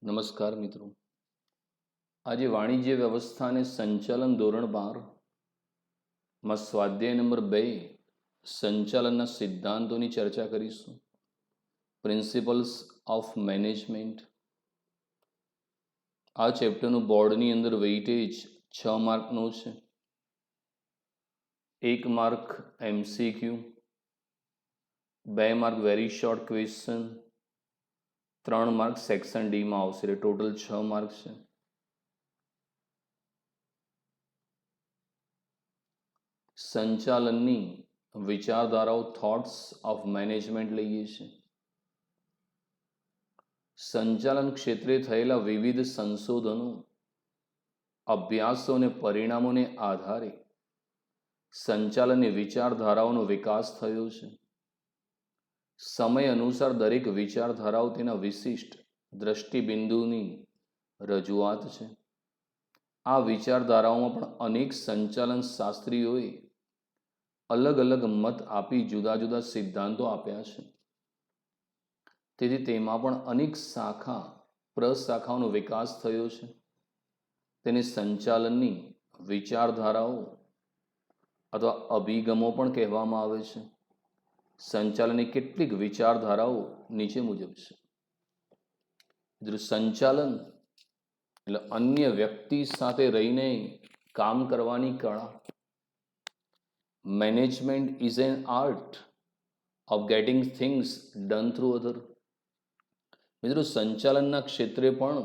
નમસ્કાર મિત્રો. આજે વાણિજ્ય વ્યવસ્થા અને સંચાલન ધોરણ 12 માં સ્વાધ્યાય નંબર 2 સંચાલનના સિદ્ધાંતોની ચર્ચા કરીશું. Principles of management. આ ચેપ્ટરનું બોર્ડની અંદર વેઇટેજ 6 માર્કનું છે. 1 mark MCQ, 2 mark very short question, 3 mark section ડીમાં આવશે, એટલે ટોટલ 6 માર્ક છે. સંચાલનની વિચારધારાઓ, થોટ્સ ઓફ મેનેજમેન્ટ લઈએ છીએ. સંચાલન ક્ષેત્રે થયેલા વિવિધ સંશોધનો, અભ્યાસો અને પરિણામોને આધારે સંચાલનની વિચારધારાઓનો વિકાસ થયો છે. સમય અનુસાર દરેક વિચારધારાઓ તેના વિશિષ્ટ દ્રષ્ટિબિંદુની રજૂઆત છે. આ વિચારધારાઓમાં પણ અનેક સંચાલન શાસ્ત્રીઓએ અલગ અલગ મત આપી જુદા જુદા સિદ્ધાંતો આપ્યા છે. તેથી તેમાં પણ અનેક શાખા પ્રશાખાઓનો વિકાસ થયો છે. તેને સંચાલનની વિચારધારાઓ અથવા અભિગમો પણ કહેવામાં આવે છે. સંચાલનની કેટલીક વિચારધારાઓ નીચે મુજબ છે. સંચાલન એટલે અન્ય વ્યક્તિ સાથે રહીને કામ કરવાની કળા. Management is an art of getting things done through other. મિત્રો, સંચાલનના ક્ષેત્રે પણ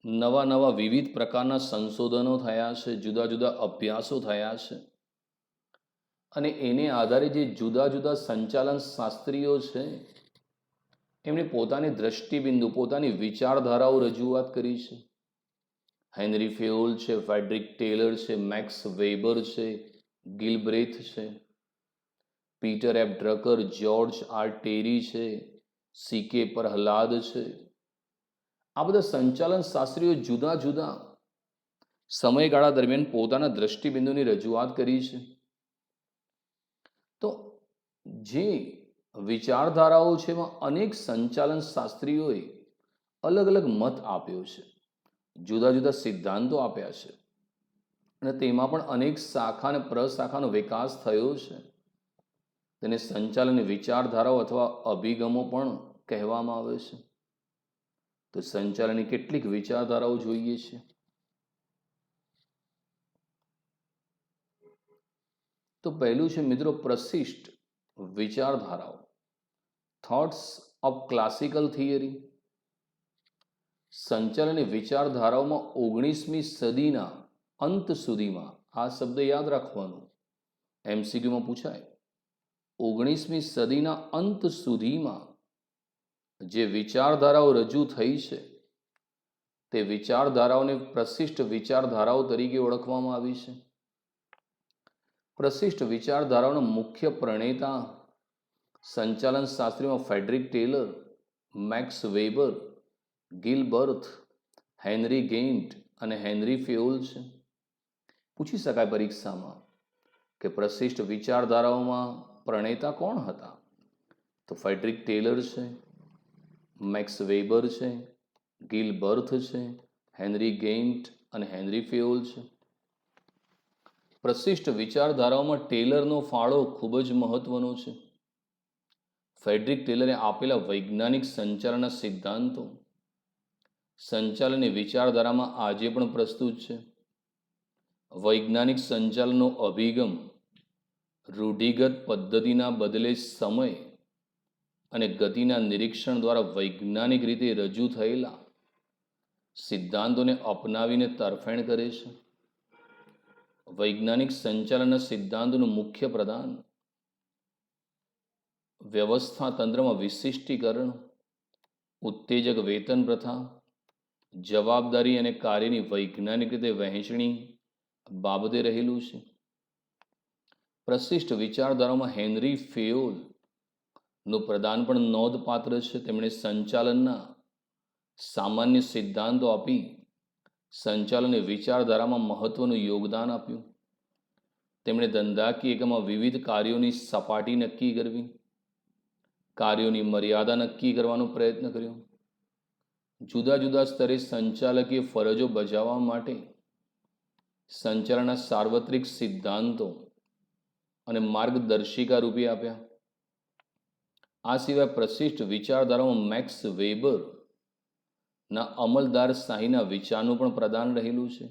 નવા નવા વિવિધ પ્રકારના સંશોધનો થયા છે, જુદા જુદા અભ્યાસો થયા છે. અને એને આધારે જે જુદા જુદા સંચાલન શાસ્ત્રીઓ છે એમણે પોતાની દ્રષ્ટિબિંદુ, પોતાની વિચારધારાઓ રજૂઆત કરી છે. હેનરી ફેયોલ છે, ફ્રેડરિક ટેલર છે, મેક્સ વેબર છે, ગિલબ્રેથ છે, Peter F Drucker, George R Terry છે, CK પ્રહલાદ છે. આ બધા સંચાલન શાસ્ત્રીઓ જુદા જુદા સમયગાળા દરમિયાન પોતાના દ્રષ્ટિબિંદુની રજૂઆત કરી છે. તો જે વિચારધારાઓ છે એમાં અનેક સંચાલન શાસ્ત્રીઓએ અલગ અલગ મત આપ્યો છે, જુદા જુદા સિદ્ધાંતો આપ્યા છે, અને તેમાં પણ અનેક શાખા અને પ્રશાખાનો વિકાસ થયો છે. તેને સંચાલનની વિચારધારાઓ અથવા અભિગમો પણ કહેવામાં આવે છે. તો સંચાલનની કેટલીક વિચારધારાઓ જોઈએ છે. તો પહેલું છે મિત્રો, પ્રશિષ્ટ વિચારધારાઓ, થોટ્સ ઓફ ક્લાસિકલ થિયરી. સંચાલનની વિચારધારાઓમાં 19મી સદીના અંત સુધીમાં, આ શબ્દ યાદ રાખવાનું, MCQમાં પૂછાય, 19મી સદીના અંત સુધીમાં જે વિચારધારાઓ રજૂ થઈ છે તે વિચારધારાઓને પ્રશિષ્ટ વિચારધારાઓ તરીકે ઓળખવામાં આવી છે. પ્રશિષ્ટ વિચારધારાઓના મુખ્ય પ્રણેતા સંચાલન શાસ્ત્રીમાં Frederick Taylor, Max Weber, Gilbreth, Henry Gantt અને હેનરી ફેયોલ છે. પૂછી શકાય પરીક્ષામાં કે પ્રશિષ્ટ વિચારધારાઓમાં પ્રણેતા કોણ હતા? તો ફ્રેડરિક ટેલર છે, મેક્સ વેબર છે, ગિલબર્થ છે, હેનરી ગેન્ટ અને હેનરી ફેયોલ છે. પ્રશિષ્ટ વિચારધારાઓમાં ટેલરનો ફાળો ખૂબ જ મહત્વનો છે. ફ્રેડરિક ટેલરે આપેલા વૈજ્ઞાનિક સંચાલનના સિદ્ધાંતો સંચાલનની વિચારધારામાં આજે પણ પ્રસ્તુત છે. વૈજ્ઞાનિક સંચાલનનો અભિગમ રૂઢિગત પદ્ધતિના બદલે સમય અને ગતિના નિરીક્ષણ દ્વારા વૈજ્ઞાનિક રીતે રજૂ થયેલા સિદ્ધાંતોને અપનાવીને તરફેણ કરે છે. વૈજ્ઞાનિક સંચાલનના સિદ્ધાંતોનું મુખ્ય પ્રદાન વ્યવસ્થા તંત્રમાં વિશિષ્ટીકરણ, ઉત્તેજક વેતન પ્રથા, જવાબદારી અને કાર્યની વૈજ્ઞાનિક રીતે વહેંચણી બાબતે રહેલું છે. પ્રશિષ્ટ વિચારધારામાં હેનરી ફેયોલ નું પ્રદાન પણ નોંધપાત્ર છે. તેમણે સંચાલનના સામાન્ય સિદ્ધાંતો આપી સંચાલનની વિચારધારામાં મહત્વનું યોગદાન આપ્યું. તેમણે ધંધાકીય એકમમાં વિવિધ કાર્યોની સપાટી નક્કી કરવી, કાર્યોની મર્યાદા નક્કી કરવાનો પ્રયત્ન કર્યો, જુદા જુદા સ્તરે સંચાલકીય ફરજો બજાવવા માટે સંચાલનના સાર્વત્રિક સિદ્ધાંતો અને માર્ગદર્શિકા રૂપે આપ્યા. આ સિવાય પ્રશિષ્ટ વિચારધારામાં મેક્સ વેબર ના અમલદાર શાહીના વિચારનું પણ પ્રદાન રહેલું છે.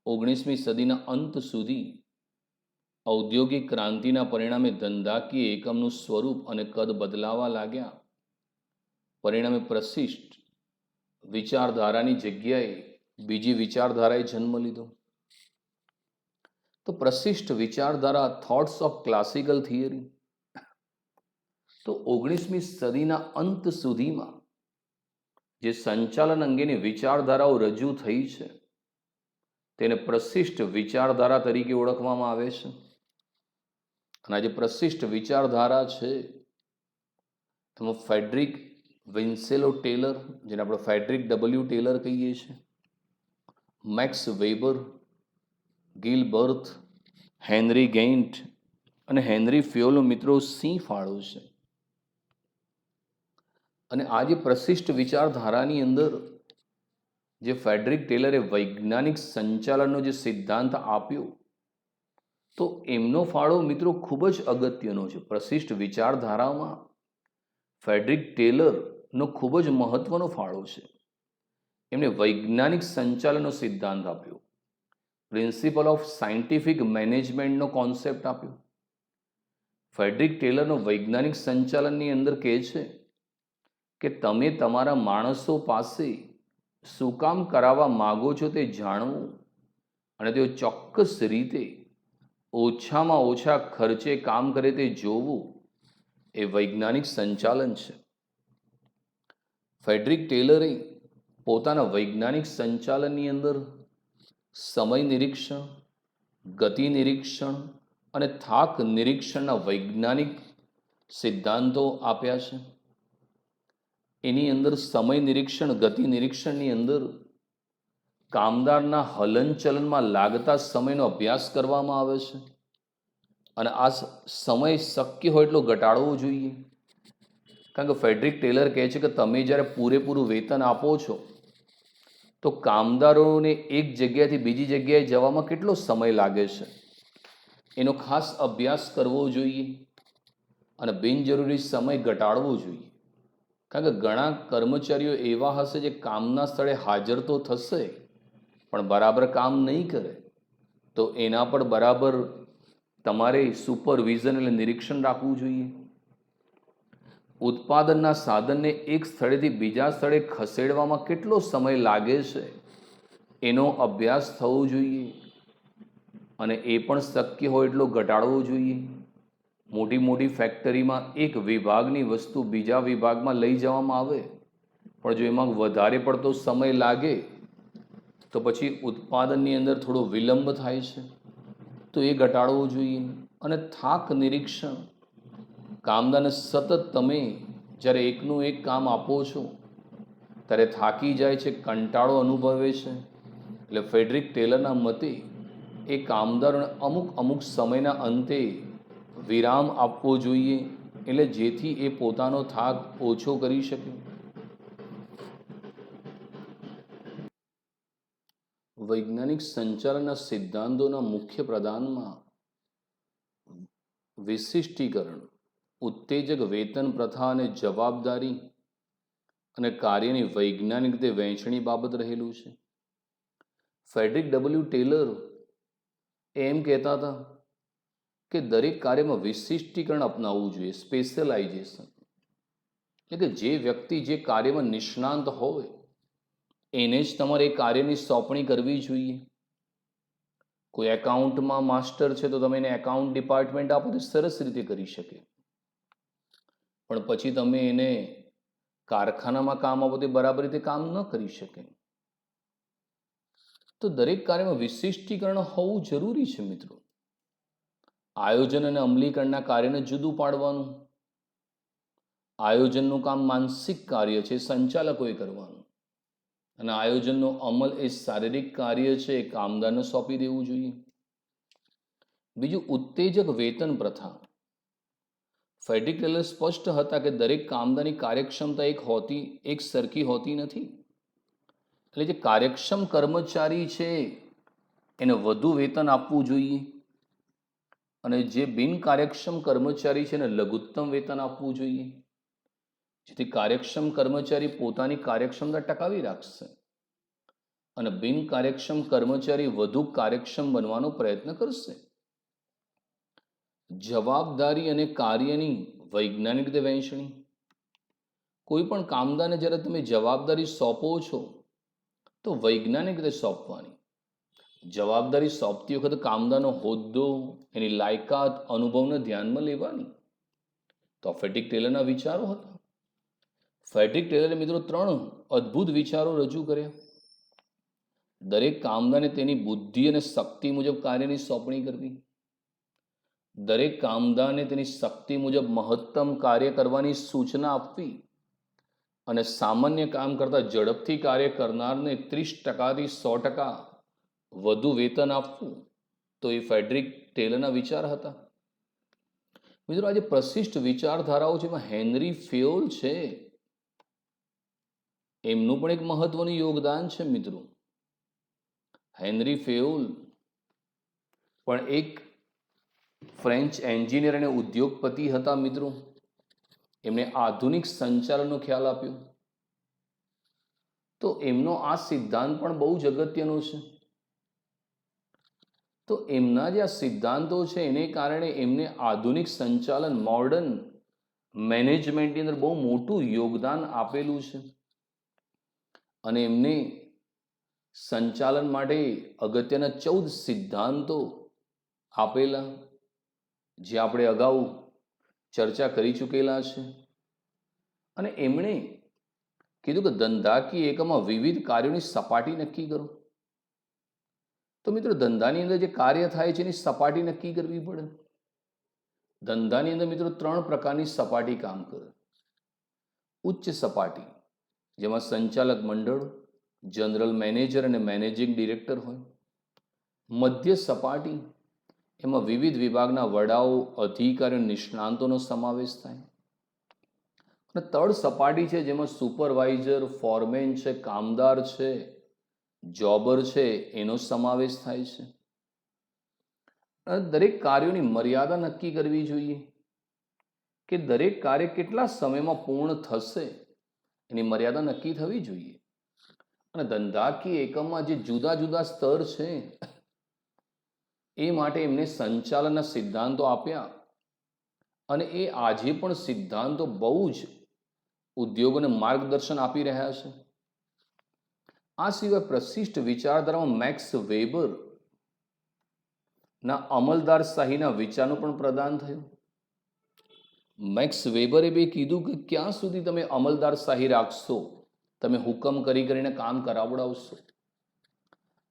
19મી સદીના અંત સુધી ઔદ્યોગિક ક્રાંતિના પરિણામે ધંધાકીય એકમનું સ્વરૂપ અને કદ બદલાવા લાગ્યા. પરિણામે પ્રશિષ્ટ વિચારધારાની જગ્યાએ બીજી વિચારધારાએ જન્મ લીધો. તો પ્રશિષ્ટ વિચારધારા થોટ્સ ઓફ ક્લાસિકલ થિયરી, તો 19મી સદીના અંત સુધીમાં જે સંચાલન અંગેની વિચારધારાઓ રજૂ થઈ છે તેને પ્રશિષ્ટ વિચારધારા તરીકે ઓળખવામાં આવે છે. અને આ જે પ્રશિષ્ટ વિચારધારા છે એમાં ફેડરિક વિન્સેલો ટેલર, જેને આપણે ફેડરિક ડબલ્યુ ટેલર કહીએ છીએ, મેક્સ વેબર, ગિલબર્થ, હેનરી ગેઇન્ટ અને હેનરી ફિયોલો મિત્રો સિંહ ફાળો છે. અને આ જે પ્રશિષ્ટ વિચારધારાની અંદર જે ફેડરિક ટેલરે વૈજ્ઞાનિક સંચાલનનો જે સિદ્ધાંત આપ્યો, તો એમનો ફાળો મિત્રો ખૂબ જ અગત્યનો છે. પ્રશિષ્ટ વિચારધારામાં ફેડરિક ટેલરનો ખૂબ જ મહત્વનો ફાળો છે. એમને વૈજ્ઞાનિક સંચાલનનો સિદ્ધાંત આપ્યો, પ્રિન્સિપલ ઓફ સાયન્ટિફિક મેનેજમેન્ટનો કોન્સેપ્ટ આપ્યો. ફેડરિક ટેલરનો વૈજ્ઞાનિક સંચાલનની અંદર કહે છે કે તમે તમારા માણસો પાસે શું કામ કરાવવા માગો છો તે જાણવું અને તેઓ ચોક્કસ રીતે ઓછામાં ઓછા ખર્ચે કામ કરે તે જોવું એ વૈજ્ઞાનિક સંચાલન છે. ફેડરિક ટેલરે પોતાના વૈજ્ઞાનિક સંચાલનની અંદર સમય નિરીક્ષણ, ગતિ નિરીક્ષણ અને થાક નિરીક્ષણના વૈજ્ઞાનિક સિદ્ધાંતો આપ્યા છે. એની અંદર સમય નિરીક્ષણ, ગતિ નિરીક્ષણની અંદર કામદારના હલનચલનમાં લાગતા સમયનો અભ્યાસ કરવામાં આવે છે અને આ સમય શક્ય હોય એટલો ઘટાડવો જોઈએ. કારણ કે ફેડરિક ટેલર કહે છે કે તમે જ્યારે પૂરેપૂરું વેતન આપો છો તો કામદારોને એક જગ્યાએથી બીજી જગ્યાએ જવામાં કેટલો સમય લાગે છે એનો ખાસ અભ્યાસ કરવો જોઈએ અને બિનજરૂરી સમય ઘટાડવો જોઈએ. કારણ કે ઘણા કર્મચારીઓ એવા હશે જે કામના સ્થળે હાજર તો થશે પણ બરાબર કામ નહીં કરે, તો એના પર બરાબર તમારે સુપરવિઝન એટલે નિરીક્ષણ રાખવું જોઈએ. ઉત્પાદનના સાધનને એક સ્થળેથી બીજા સ્થળે ખસેડવામાં કેટલો સમય લાગે છે એનો અભ્યાસ થવો જોઈએ અને એ પણ શક્ય હોય એટલો ઘટાડવો જોઈએ. મોટી મોટી ફેક્ટરીમાં એક વિભાગની વસ્તુ બીજા વિભાગમાં લઈ જવામાં આવે પણ જો એમાં વધારે પડતો સમય લાગે તો પછી ઉત્પાદનની અંદર થોડો વિલંબ થાય છે, તો એ ઘટાડવો જોઈએ. અને થાક નિરીક્ષણ, કામદારને સતત તમે જ્યારે એકનું એક કામ આપો છો ત્યારે થાકી જાય છે, કંટાળો અનુભવે છે. એટલે ફેડરિક ટેલરના મતે એ કામદારોને અમુક સમયના અંતે વિરામ આપવો જોઈએ એટલે જેથી એ પોતાનો થાક ઓછો કરી શકે. વૈજ્ઞાનિક સંચાલનના સિદ્ધાંતોના મુખ્ય પ્રદાનમાં વિશિષ્ટીકરણ, ઉત્તેજક વેતન પ્રથા અને જવાબદારી અને કાર્યની વૈજ્ઞાનિક રીતે વહેંચણી બાબત રહેલું છે. ફેડરિક ડબલ્યુ ટેલર એમ કહેતા હતા કે દરેક કાર્યમાં વિશિષ્ટીકરણ અપનાવવું જોઈએ, સ્પેશિયલાઇઝેશન. એટલે કે જે વ્યક્તિ જે કાર્યમાં નિષ્ણાંત હોય એને જ તમારે એ કાર્યની સોંપણી કરવી જોઈએ. કોઈ એકાઉન્ટમાં માસ્ટર છે તો તમે એને એકાઉન્ટ ડિપાર્ટમેન્ટ આપો તો સરસ રીતે કરી શકે, પણ પછી તમે એને કારખાનામાં કામ આપો તો બરાબર રીતે કામ ન કરી શકે. તો દરેક કાર્યમાં વિશિષ્ટીકરણ હોવું જરૂરી છે મિત્રો. આયોજન અને અમલીકરણના કાર્યને જુદું પાડવાનું. આયોજનનું કામ માનસિક કાર્ય છે, સંચાલકોએ કરવાનું, અને આયોજનનો અમલ એ શારીરિક કાર્ય છે, એ કામદારને સોંપી દેવું જોઈએ. બીજું, ઉત્તેજક વેતન પ્રથા. ફેડ્રિક ટેલર સ્પષ્ટ હતા કે દરેક કામદારની કાર્યક્ષમતા એક સરખી હોતી નથી. એટલે જે કાર્યક્ષમ કર્મચારી છે એને વધુ વેતન આપવું જોઈએ અને જે બિનકાર્યક્ષમ કર્મચારી છે એને લઘુત્તમ વેતન આપવું જોઈએ, જેથી કાર્યક્ષમ કર્મચારી પોતાની કાર્યક્ષમતા ટકાવી રાખશે અને બિનકાર્યક્ષમ કર્મચારી વધુ કાર્યક્ષમ બનવાનો પ્રયત્ન કરશે. જવાબદારી અને કાર્યની વૈજ્ઞાનિક રીતે વહેંચણી. કોઈ પણ કામદારને જ્યારે તમે જવાબદારી સોંપો છો તો વૈજ્ઞાનિક રીતે સોંપવાની. જવાબદારી સોંપતી વખતે કામદારનો હોદ્દો, એની લાયકાત, અનુભવને ધ્યાનમાં લેવાની. તો આ ફેડ્રિક ટેલરના વિચારો હતા. ફેડ્રિક ટેલરે મિત્રો 3 અદ્ભુત વિચારો રજૂ કર્યા. દરેક કામદારને તેની બુદ્ધિ અને શક્તિ મુજબ કાર્યની સોંપણી કરવી. દરેક કામદારને તેની શક્તિ મુજબ મહત્તમ કાર્ય કરવાની સૂચના આપવી અને સામાન્ય કામ કરતાં ઝડપથી કાર્ય કરનારને 30%થી 100% વધુ વેતન આપવું. તો એ ફેડ્રિક ટેલરના વિચાર હતા. મિત્રો, આજે પ્રશિષ્ટ વિચારધારાઓ જેમાં હેનરી ફેયોલ છે, એમનું પણ એક મહત્વનું યોગદાન છે. મિત્રો, હેનરી ફેયોલ પણ એક ફ્રેન્ચ એન્જિનિયર અને ઉદ્યોગપતિ હતા. મિત્રો, એમણે આધુનિક સંચાલનનો ખ્યાલ આપ્યો. તો એમનો આ સિદ્ધાંત પણ બહુ જ અગત્યનો છે. તો એમના જે આ સિદ્ધાંતો છે એને કારણે એમને આધુનિક સંચાલન, મોડર્ન મેનેજમેન્ટની અંદર બહુ મોટું યોગદાન આપેલું છે અને એમને સંચાલન માટે અગત્યના 14 સિદ્ધાંતો આપેલા, જે આપણે અગાઉ ચર્ચા કરી ચૂકેલા છે. અને એમણે કીધું કે ધંધાકીય એકમમાં વિવિધ કાર્યોની સપાટી નક્કી કરો. તો મિત્રો, ધંધાની અંદર જે કાર્ય થાય છે એની સપાટી નક્કી કરવી પડે. ધંધાની અંદર મિત્રો 3 પ્રકારની સપાટી કામ કરે. ઉચ્ચ સપાટી, જેમાં સંચાલક મંડળ, જનરલ મેનેજર અને મેનેજિંગ ડિરેક્ટર હોય. મધ્ય સપાટી, એમાં વિવિધ વિભાગના વડાઓ, અધિકારીઓ, નિષ્ણાંતોનો સમાવેશ થાય. અને થર્ડ સપાટી છે, જેમાં સુપરવાઇઝર, ફોરમેન છે, કામદાર છે, જોબર છે, એનો સમાવેશ થાય છે. અને દરેક કાર્યોની મર્યાદા નક્કી કરવી જોઈએ કે દરેક કાર્ય કેટલા સમયમાં પૂર્ણ થશે, એની મર્યાદા નક્કી થવી જોઈએ. અને ધંધાકીય એકમમાં જે જુદા જુદા સ્તર છે એ માટે એમને સંચાલનના સિદ્ધાંતો આપ્યા અને એ આજે પણ સિદ્ધાંતો બહુ જ ઉદ્યોગોને માર્ગદર્શન આપી રહ્યા છે. આ સિવાય પ્રશિષ્ટ વિચારધારામાં મેક્સ વેબર ના અમલદારશાહીના વિચારનું પણ પ્રદાન થયું. મેક્સ વેબરે બી કીધું કે ક્યાં સુધી તમે અમલદારશાહી રાખશો, તમે હુકમ કરીને કામ કરાવડાવશો.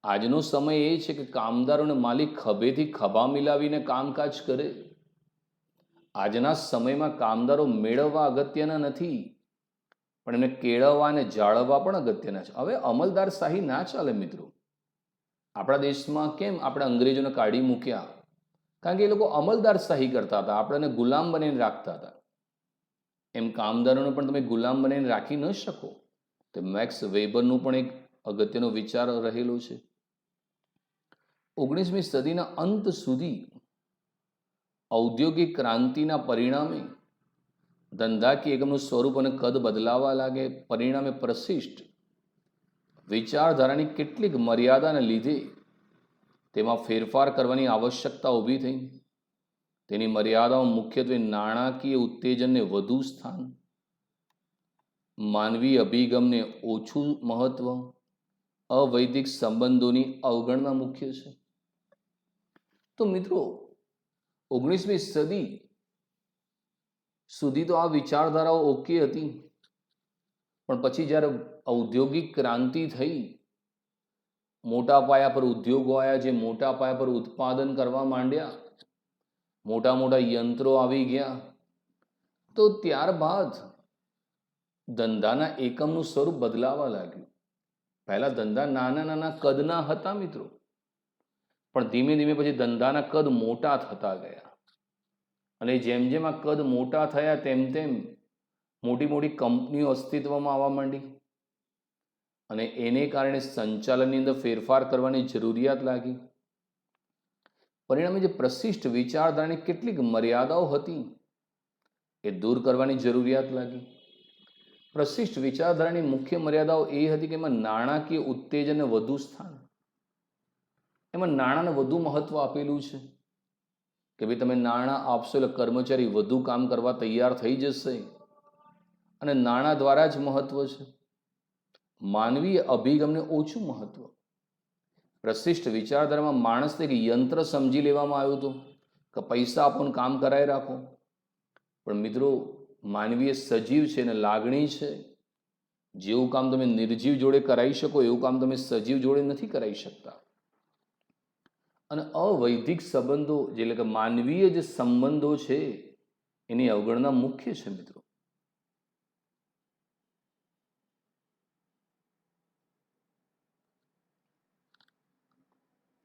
આજનો સમય એ છે કે કામદારોને માલિક ખભેથી ખભા મિલાવીને કામકાજ કરે. આજના સમયમાં કામદારો મેળવવા અગત્યના નથી, પણ એમને કેળવવા અને જાળવવા પણ અગત્યના છે. હવે અમલદારશાહી ના ચાલે મિત્રો. આપણા દેશમાં કેમ આપણે અંગ્રેજોને કાઢી મૂક્યા? કારણ કે એ લોકો અમલદારશાહી કરતા હતા, આપણને ગુલામ બનાવીને રાખતા હતા. એમ કામદારોને પણ તમે ગુલામ બનાવીને રાખી ન શકો. તો મેક્સ વેબરનું પણ એક અગત્યનો વિચાર રહેલો છે. 19મી સદીના અંત સુધી ઔદ્યોગિક ક્રાંતિના પરિણામે ધંધાકીય એકમનું સ્વરૂપ અને કદ બદલાવા લાગે. પરિણામે પ્રશિષ્ટ વિચારધારાની કેટલીક મર્યાદાને લીધે તેમાં ફેરફાર કરવાની આવશ્યકતા ઊભી થઈ. તેની મર્યાદાઓ મુખ્યત્વે નાણાકીય ઉત્તેજનને વધુ સ્થાન, માનવીય અભિગમને ઓછું મહત્વ, અવૈધિક સંબંધોની અવગણના મુખ્ય છે. તો મિત્રો, 19મી સદી સુધી તો આ વિચારધારાઓ ઓકે હતી, પણ પછી જ્યારે ઔદ્યોગિક ક્રાંતિ થઈ, મોટા પાયા પર ઉદ્યોગો આવ્યા, જે મોટા પાયા પર ઉત્પાદન કરવા માંડ્યા, મોટા મોટા યંત્રો આવી ગયા, તો ત્યારબાદ ધંધાના એકમનું સ્વરૂપ બદલાવા લાગ્યું. પહેલા ધંધા નાના નાના કદના હતા મિત્રો, પણ ધીમે ધીમે પછી ધંધાના કદ મોટા થતા ગયા અને જેમ જેમ આ કદ મોટા થયા તેમ તેમ મોટી મોટી કંપનીઓ અસ્તિત્વમાં આવવા માંડી અને એને કારણે સંચાલનની અંદર ફેરફાર કરવાની જરૂરિયાત લાગી. પરિણામે જે પ્રશિષ્ટ વિચારધારાની કેટલીક મર્યાદાઓ હતી એ દૂર કરવાની જરૂરિયાત લાગી. પ્રશિષ્ટ વિચારધારાની મુખ્ય મર્યાદાઓ એ હતી કે એમાં નાણાકીય ઉત્તેજનને વધુ સ્થાન, એમાં નાણાંને વધુ મહત્વ આપેલું છે કે ભાઈ તમે નાણાં આપશો એટલે કર્મચારી વધુ કામ કરવા તૈયાર થઈ જશે અને નાણાં દ્વારા જ મહત્વ છે. માનવીય અભિગમને ઓછું મહત્વ. પ્રશિષ્ટ વિચારધારામાં માણસને એક યંત્ર સમજી લેવામાં આવ્યું હતું કે પૈસા આપો ને કામ કરાવી રાખો. પણ મિત્રો, માનવીય સજીવ છે ને લાગણી છે. જેવું કામ તમે નિર્જીવ જોડે કરાવી શકો એવું કામ તમે સજીવ જોડે નથી કરાવી શકતા. અને અવૈધિક સંબંધો એટલે કે માનવીય જે સંબંધો છે એની અવગણના મુખ્ય છે મિત્રો.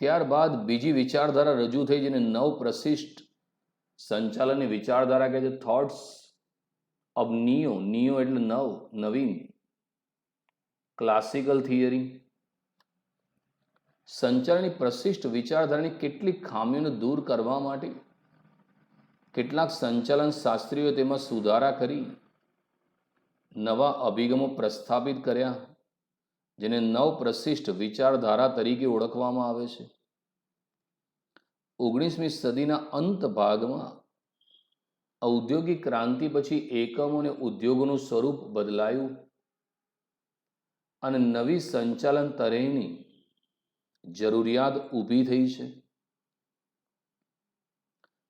ત્યારબાદ બીજી વિચારધારા રજૂ થઈ જેને નવ પ્રશિષ્ટ સંચાલનની વિચારધારા કહે છે. Thoughts of neo. નિયો એટલે નવ, નવીન. Classical theory. સંચાલનની પ્રશિષ્ટ વિચારધારાની કેટલીક ખામીઓને દૂર કરવા માટે કેટલાક સંચાલન શાસ્ત્રીઓ તેમાં સુધારા કરી નવા અભિગમો પ્રસ્થાપિત કર્યા જેને નવ પ્રશિષ્ટ વિચારધારા તરીકે ઓળખવામાં આવે છે. 19મી સદીના અંત ભાગમાં ઔદ્યોગિક ક્રાંતિ પછી એકમો અને ઉદ્યોગોનું સ્વરૂપ બદલાયું અને નવી સંચાલન તરહની જરૂરિયાત ઊભી થઈ છે.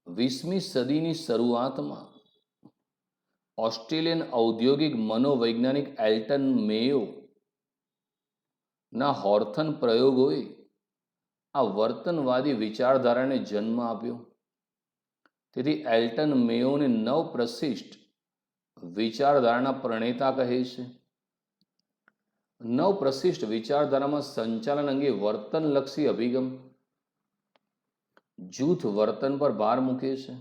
20મી સદીની શરૂઆતમાં ઓસ્ટ્રેલિયન ઔદ્યોગિક મનોવૈજ્ઞાનિક એલ્ટન મેયો ના હોર્થન પ્રયોગોએ આ વર્તનવાદી વિચારધારાને જન્મ આપ્યો. તેથી એલ્ટન મેયોને નવ પ્રશિષ્ટ વિચારધારાના પ્રણેતા કહે છે. નવ પ્રશિષ્ટ વિચારધારામાં સંચાલન અંગે વર્તનલક્ષી અભિગમ જૂથ વર્તન પર ભાર મૂકે છે.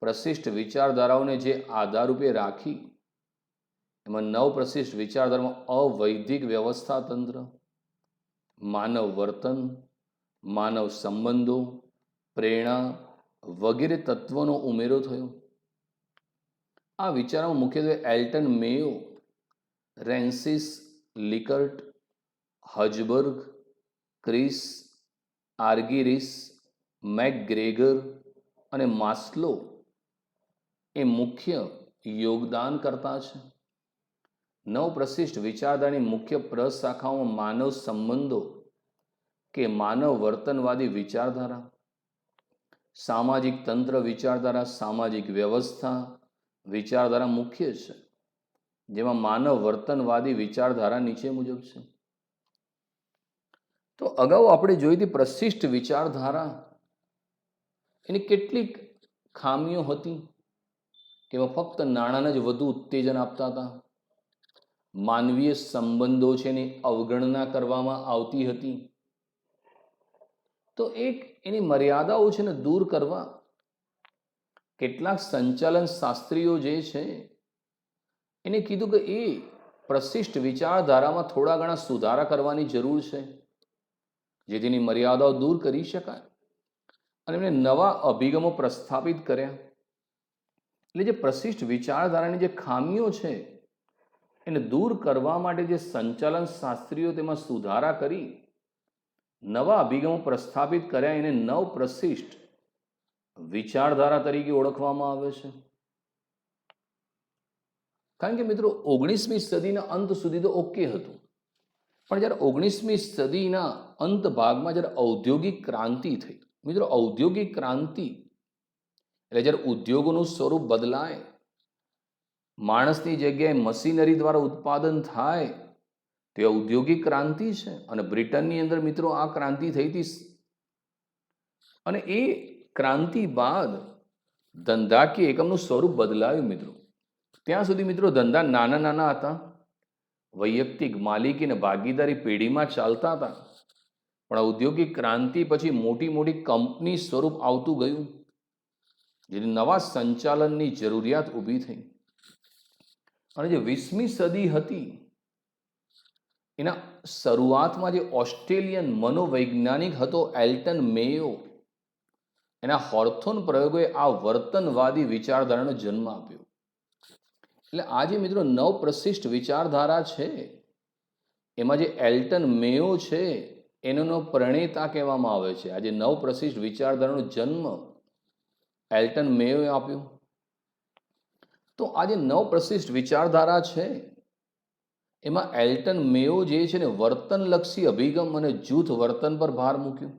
પ્રશિષ્ટ વિચારધારાઓને જે આધારરૂપે રાખી એમાં નવ પ્રશિષ્ટ વિચારધારામાં અવૈધિક વ્યવસ્થા તંત્ર, માનવ વર્તન, માનવ સંબંધો, પ્રેરણા વગેરે તત્વોનો ઉમેરો થયો. આ વિચારોમાં મુખ્યત્વે એલ્ટન મેયો, રેન્સિસ લિકર્ટ, હજબર્ગ, ક્રિસ, આર્ગિરિસ, મેકગ્રેગર અને માસ્લો એ મુખ્ય યોગદાનકર્તા છે. નવ પ્રશિષ્ટ વિચારધારાની મુખ્ય પ્રશાખાઓમાં માનવ સંબંધો કે માનવ વર્તનવાદી વિચારધારા, સામાજિક તંત્ર વિચારધારા, સામાજિક વ્યવસ્થા વિચારધારા મુખ્ય છે, જેમાં માનવ વર્તનવાદી વિચારધારા નીચે મુજબ છે. તો અગાઉ આપણે જોઈ હતી પ્રશિષ્ટ વિચારધારા એની કેટલીક ખામીઓ હતી કે એમાં ફક્ત નાણાંને જ વધુ ઉત્તેજન આપતા હતા. માનવીય સંબંધો છે એની અવગણના કરવામાં આવતી હતી. તો એક એની મર્યાદાઓ છે ને દૂર કરવા કેટલાક સંચાલન શાસ્ત્રીઓ જે છે એને કીધું કે એ પ્રશિષ્ટ વિચારધારામાં થોડા ઘણા સુધારા કરવાની જરૂર છે જેથી એની મર્યાદાઓ દૂર કરી શકાય અને એમને નવા અભિગમો પ્રસ્થાપિત કર્યા. એટલે જે પ્રશિષ્ટ વિચારધારાની જે ખામીઓ છે એને દૂર કરવા માટે જે સંચાલન શાસ્ત્રીઓ તેમાં સુધારા કરી નવા અભિગમો પ્રસ્થાપિત કર્યા એને નવ પ્રશિષ્ટ વિચારધારા તરીકે ઓળખવામાં આવે છે. કારણ કે મિત્રો 19મી સદીના અંત સુધી તો ઓકે હતું, પણ જ્યારે 19મી સદીના અંત ભાગમાં જ્યારે ઔદ્યોગિક ક્રાંતિ થઈ, મિત્રો ઔદ્યોગિક ક્રાંતિ એટલે જ્યારે ઉદ્યોગોનું સ્વરૂપ બદલાય, માણસની જગ્યાએ મશીનરી દ્વારા ઉત્પાદન થાય તે ઔદ્યોગિક ક્રાંતિ છે. અને બ્રિટનની અંદર મિત્રો આ ક્રાંતિ થઈ હતી અને એ ક્રાંતિ બાદ ધંધાકીય એકમનું સ્વરૂપ બદલાયું. મિત્રો ત્યાં સુધી મિત્રો ધંધા નાના નાના હતા, વૈયક્તિક માલિકી અને ભાગીદારી પેઢીમાં ચાલતા હતા. પણ ઔદ્યોગિક ક્રાંતિ પછી મોટી મોટી કંપની સ્વરૂપ આવતું ગયું જેથી નવા સંચાલનની જરૂરિયાત ઊભી થઈ. અને જે 20મી સદી હતી એના શરૂઆતમાં જે ઓસ્ટ્રેલિયન મનોવૈજ્ઞાનિક હતો એલ્ટન મેયો, એના હોર્થોન પ્રયોગોએ આ વર્તનવાદી વિચારધારાનો જન્મ આપ્યો. એટલે આ જે મિત્રો નવપ્રશિષ્ટ વિચારધારા છે એમાં જે એલ્ટન મેયો છે એનો પ્રણેતા કહેવામાં આવે છે. આ જે નવપ્રશિષ્ટ વિચારધારાનો જન્મ એલ્ટન મેયોએ આપ્યો. તો આ જે નવપ્રશિષ્ટ વિચારધારા છે એમાં એલ્ટન મેયો જે છે ને વર્તનલક્ષી અભિગમ અને જૂથ વર્તન પર ભાર મૂક્યો.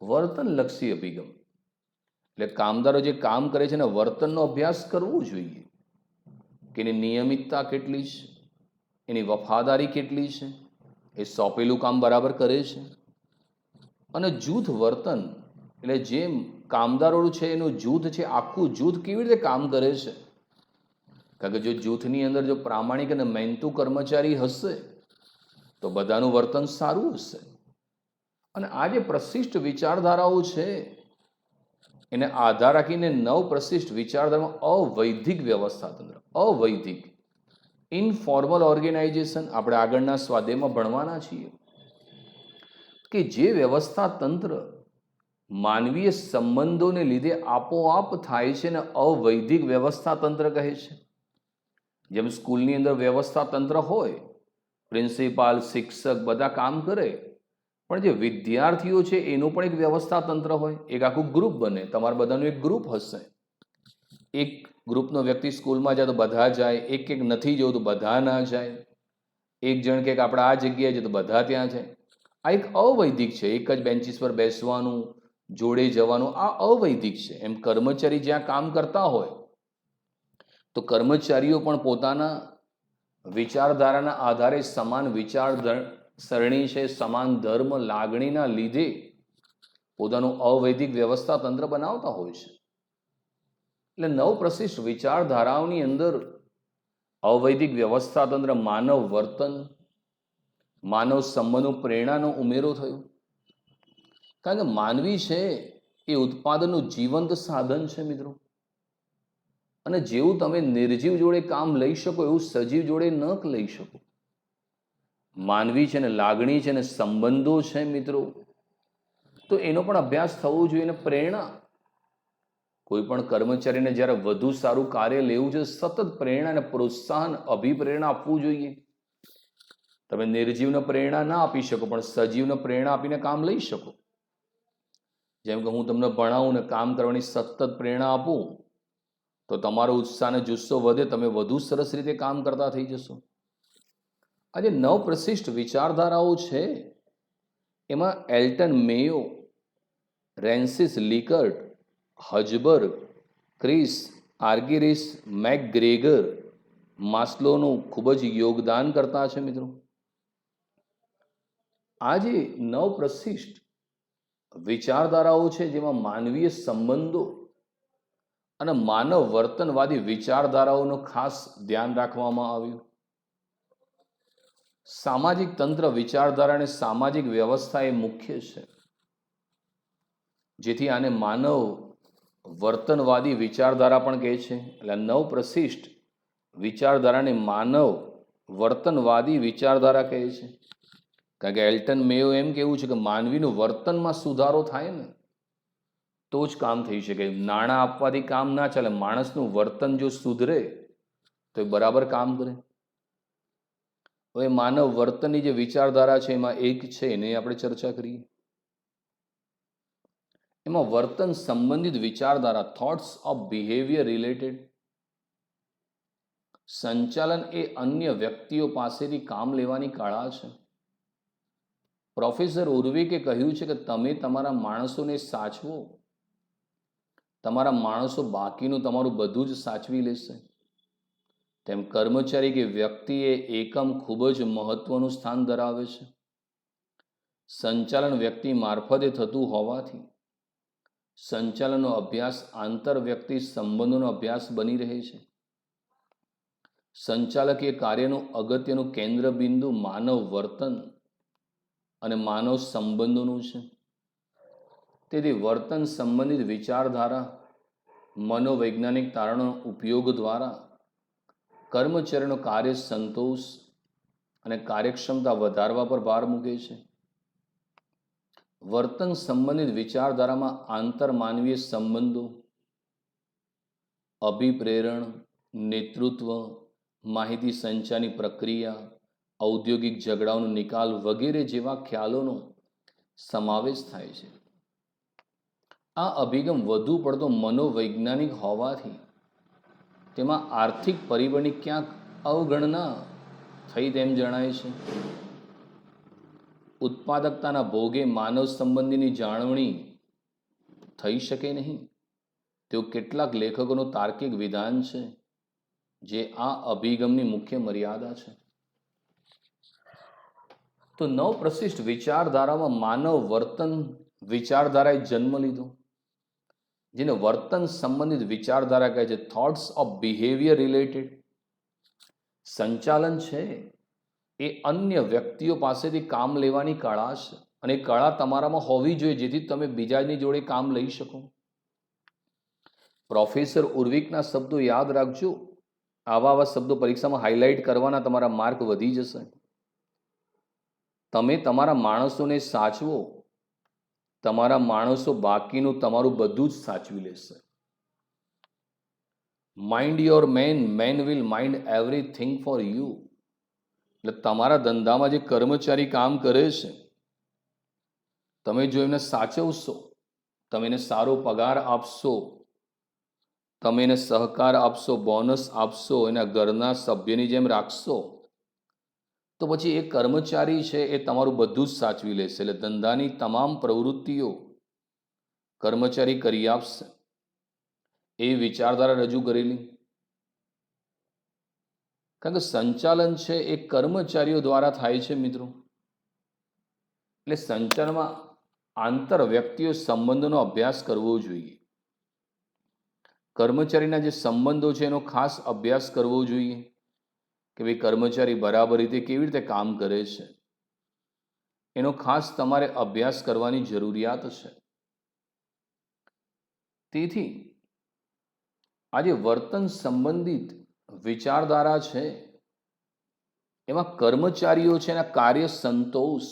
વર્તનલક્ષી અભિગમ એટલે કામદારો જે કામ કરે છે ને વર્તનનો અભ્યાસ કરવો જોઈએ કે એની નિયમિતતા કેટલી છે, એની વફાદારી કેટલી છે, એ સોંપેલું કામ બરાબર કરે છે. અને જૂથ વર્તન એટલે જે કામદારો છે એનું જૂથ છે, આખું જૂથ કેવી રીતે કામ કરે છે. કારણ કે જો જૂથની અંદર જો પ્રામાણિક અને મહેનતુ કર્મચારી હશે તો બધાનું વર્તન સારું હશે. અને આ જે પ્રશિષ્ટ વિચારધારાઓ છે એને આધાર રાખીને નવપ્રશિષ્ટ વિચારધારામાં અવૈધિક વ્યવસ્થા તંત્ર, અવૈધિક ઇનફોર્મલ ઓર્ગેનાઇઝેશન આપણે આગળના સ્વાધ્યાયમાં ભણવાના છીએ કે જે વ્યવસ્થા તંત્ર માનવીય સંબંધોને લીધે આપોઆપ થાય છે ને અવૈધિક વ્યવસ્થા તંત્ર કહે છે. જેમ સ્કૂલની અંદર વ્યવસ્થા તંત્ર હોય, પ્રિન્સિપાલ, શિક્ષક બધા કામ કરે, પણ જે વિદ્યાર્થીઓ છે એનું પણ એક વ્યવસ્થા તંત્ર હોય, એક આખું ગ્રુપ બને, તમારા બધાનું એક ગ્રુપ હશે. એક ગ્રુપનો વ્યક્તિ સ્કૂલમાં જાય તો બધા જાય, એક નથી જવું તો બધા ના જાય, એક જણ કે આપણે આ જગ્યાએ જાય તો બધા ત્યાં જાય. આ એક અવૈધિક છે. એક જ બેન્ચીસ પર બેસવાનું, જોડે જવાનું, આ અવૈધિક છે. એમ કર્મચારી જ્યાં કામ કરતા હોય તો કર્મચારીઓ પણ પોતાના વિચારધારાના આધારે સમાન વિચાર સરણી છે, સમાન ધર્મ લાગણીના લીધે પોતાનું અવૈધિક વ્યવસ્થા તંત્ર બનાવતા હોય છે. એટલે નવપ્રશિષ્ટ વિચારધારાઓની અંદર અવૈધિક વ્યવસ્થા તંત્ર, માનવ વર્તન, માનવ સંબંધો, પ્રેરણાનો ઉમેરો થયો. કારણ કે માનવી છે એ ઉત્પાદનનું જીવંત સાધન છે મિત્રો. અને જેવું તમે નિર્જીવ જોડે કામ લઈ શકો એવું સજીવ જોડે ન લઈ શકો. માનવી છે ને લાગણી છે ને સંબંધો છે મિત્રો, તો એનો પણ અભ્યાસ થવો જોઈએ. ને પ્રેરણા, કોઈ પણ કર્મચારીને જ્યારે વધુ સારું કાર્ય લેવું છે સતત પ્રેરણા અને પ્રોત્સાહન, અભિપ્રેરણા આપવું જોઈએ. તમે નિર્જીવને પ્રેરણા ના આપી શકો પણ સજીવને પ્રેરણા આપીને કામ લઈ શકો. જેમ કે હું તમને ભણાવું ને કામ કરવાની સતત પ્રેરણા આપું તો તમારો ઉત્સાહ અને જુસ્સો વધે, તમે વધુ સરસ રીતે કામ કરતા થઈ જશો. આજે નવપ્રશિષ્ટ વિચારધારાઓ છે એમાં એલ્ટન મેયો, રેન્સિસ લિકર્ટ, હજબર્ગ, ક્રિસ આર્ગિરિસ, મેકગ્રેગર, માસ્લોનું ખૂબ જ યોગદાન કરતા છે મિત્રો. આ જે નવપ્રશિષ્ટ વિચારધારાઓ છે જેમાં માનવીય સંબંધો અને માનવ વર્તનવાદી વિચારધારાઓનું ખાસ ધ્યાન રાખવામાં આવ્યું. સામાજિક તંત્ર વિચારધારા અને સામાજિક વ્યવસ્થા એ મુખ્ય છે, જેથી આને માનવ વર્તનવાદી વિચારધારા પણ કહે છે. એટલે નવપ્રશિષ્ટ વિચારધારાને માનવ વર્તનવાદી વિચારધારા કહે છે. કારણ કે એલ્ટન મેયો એમ કેવું છે કે માનવીનું વર્તનમાં સુધારો થાય ને તો જ કામ થઈ શકે. નાણાં આપવાથી કામ ના ચાલે, માણસનું વર્તન જો સુધરે તો એ બરાબર કામ કરે. હવે માનવ વર્તનની જે વિચારધારા છે એમાં એક છે એની આપણે ચર્ચા કરીએ. એમાં વર્તન સંબંધિત વિચારધારા, થોટ્સ ઓફ બિહેવિયર રિલેટેડ. સંચાલન એ અન્ય વ્યક્તિઓ પાસેથી કામ લેવાની કળા છે. પ્રોફેસર ઉર્વિકે કહ્યું છે કે તમે તમારા માણસોને સાચવો, તમારા માણસો બાકીનું તમારું બધું જ સાચવી લેશે. તેમ કર્મચારી કે વ્યક્તિ એ એકમ ખૂબ જ મહત્વનું સ્થાન ધરાવે છે. સંચાલન વ્યક્તિ મારફતે થતું હોવાથી સંચાલનનો અભ્યાસ આંતરવ્યક્તિ સંબંધોનો અભ્યાસ બની રહે છે. સંચાલકીય કાર્યનું અગત્યનું કેન્દ્ર બિંદુ માનવ વર્તન અને માનવ સંબંધોનું છે. તેથી વર્તન સંબંધિત વિચારધારા મનોવૈજ્ઞાનિક તારણોનો ઉપયોગ દ્વારા કર્મચારીનો કાર્ય સંતોષ અને કાર્યક્ષમતા વધારવા પર ભાર મૂકે છે. વર્તન સંબંધિત વિચારધારામાં આંતરમાનવીય સંબંધો, અભિપ્રેરણ, નેતૃત્વ, માહિતી સંચારની પ્રક્રિયા, ઔદ્યોગિક ઝઘડાઓનો નિકાલ વગેરે જેવા ખ્યાલોનો સમાવેશ થાય છે. આ અભિગમ વધુ પડતો મનોવૈજ્ઞાનિક હોવાથી તેમાં આર્થિક પરિબળની ક્યાંક અવગણના થઈ તેમ જણાય છે. ઉત્પાદકતાના ભોગે માનવ સંબંધીની જાળવણી થઈ શકે નહીં તેવું કેટલાક લેખકોનું તાર્કિક વિધાન છે, જે આ અભિગમની મુખ્ય મર્યાદા છે. તો નવપ્રશિષ્ટ વિચારધારામાં માનવ વર્તન વિચારધારાએ જન્મ લીધો, જેને વર્તન સંબંધિત વિચારધારા કહે છે. Thoughts of behaviour related. સંચાલન છે એ અન્ય વ્યક્તિઓ પાસેથી કામ લેવાની કળા છે, અને એ કળા તમારામાં હોવી જોઈએ, જેથી તમે બીજાની જોડે કામ લઈ શકો. પ્રોફેસર ઉર્વિકના શબ્દો યાદ રાખજો. આવા શબ્દો પરીક્ષામાં હાઇલાઇટ કરવાના, તમારા માર્ક વધી જશે. તમે તમારા માણસોને સાચવો, તમારા માણસો બાકીનું તમારું બધું જ સાચવી લેશે. Mind your man, man will mind everything for you. એટલે તમારા ધંધામાં જે કર્મચારી કામ કરે છે, તમે જો એમને સાચવશો, તમે એને સારો પગાર આપશો, તમે એને સહકાર આપશો, બોનસ આપશો, એના ઘરના સભ્યની જેમ રાખશો, તો પછી એ કર્મચારી છે એ તમારું બધું જ સાચવી લેશે. એટલે ધંધાની તમામ પ્રવૃત્તિઓ કર્મચારી કરી આપશે. એ વિચારધારા રજૂ કરેલી. કારણ કે સંચાલન છે એ કર્મચારીઓ દ્વારા થાય છે મિત્રો. એટલે સંચાલનમાં આંતર વ્યક્તિઓ સંબંધોનો અભ્યાસ કરવો જોઈએ. કર્મચારીના જે સંબંધો છે એનો ખાસ અભ્યાસ કરવો જોઈએ કે ભાઈ કર્મચારી બરાબર રીતે કેવી રીતે કામ કરે છે. એનો ખાસ તમારે અભ્યાસ કરવાની જરૂરિયાત છે. તેથી આ જે વર્તન સંબંધિત વિચારધારા છે એમાં કર્મચારીઓ છે એના કાર્ય સંતોષ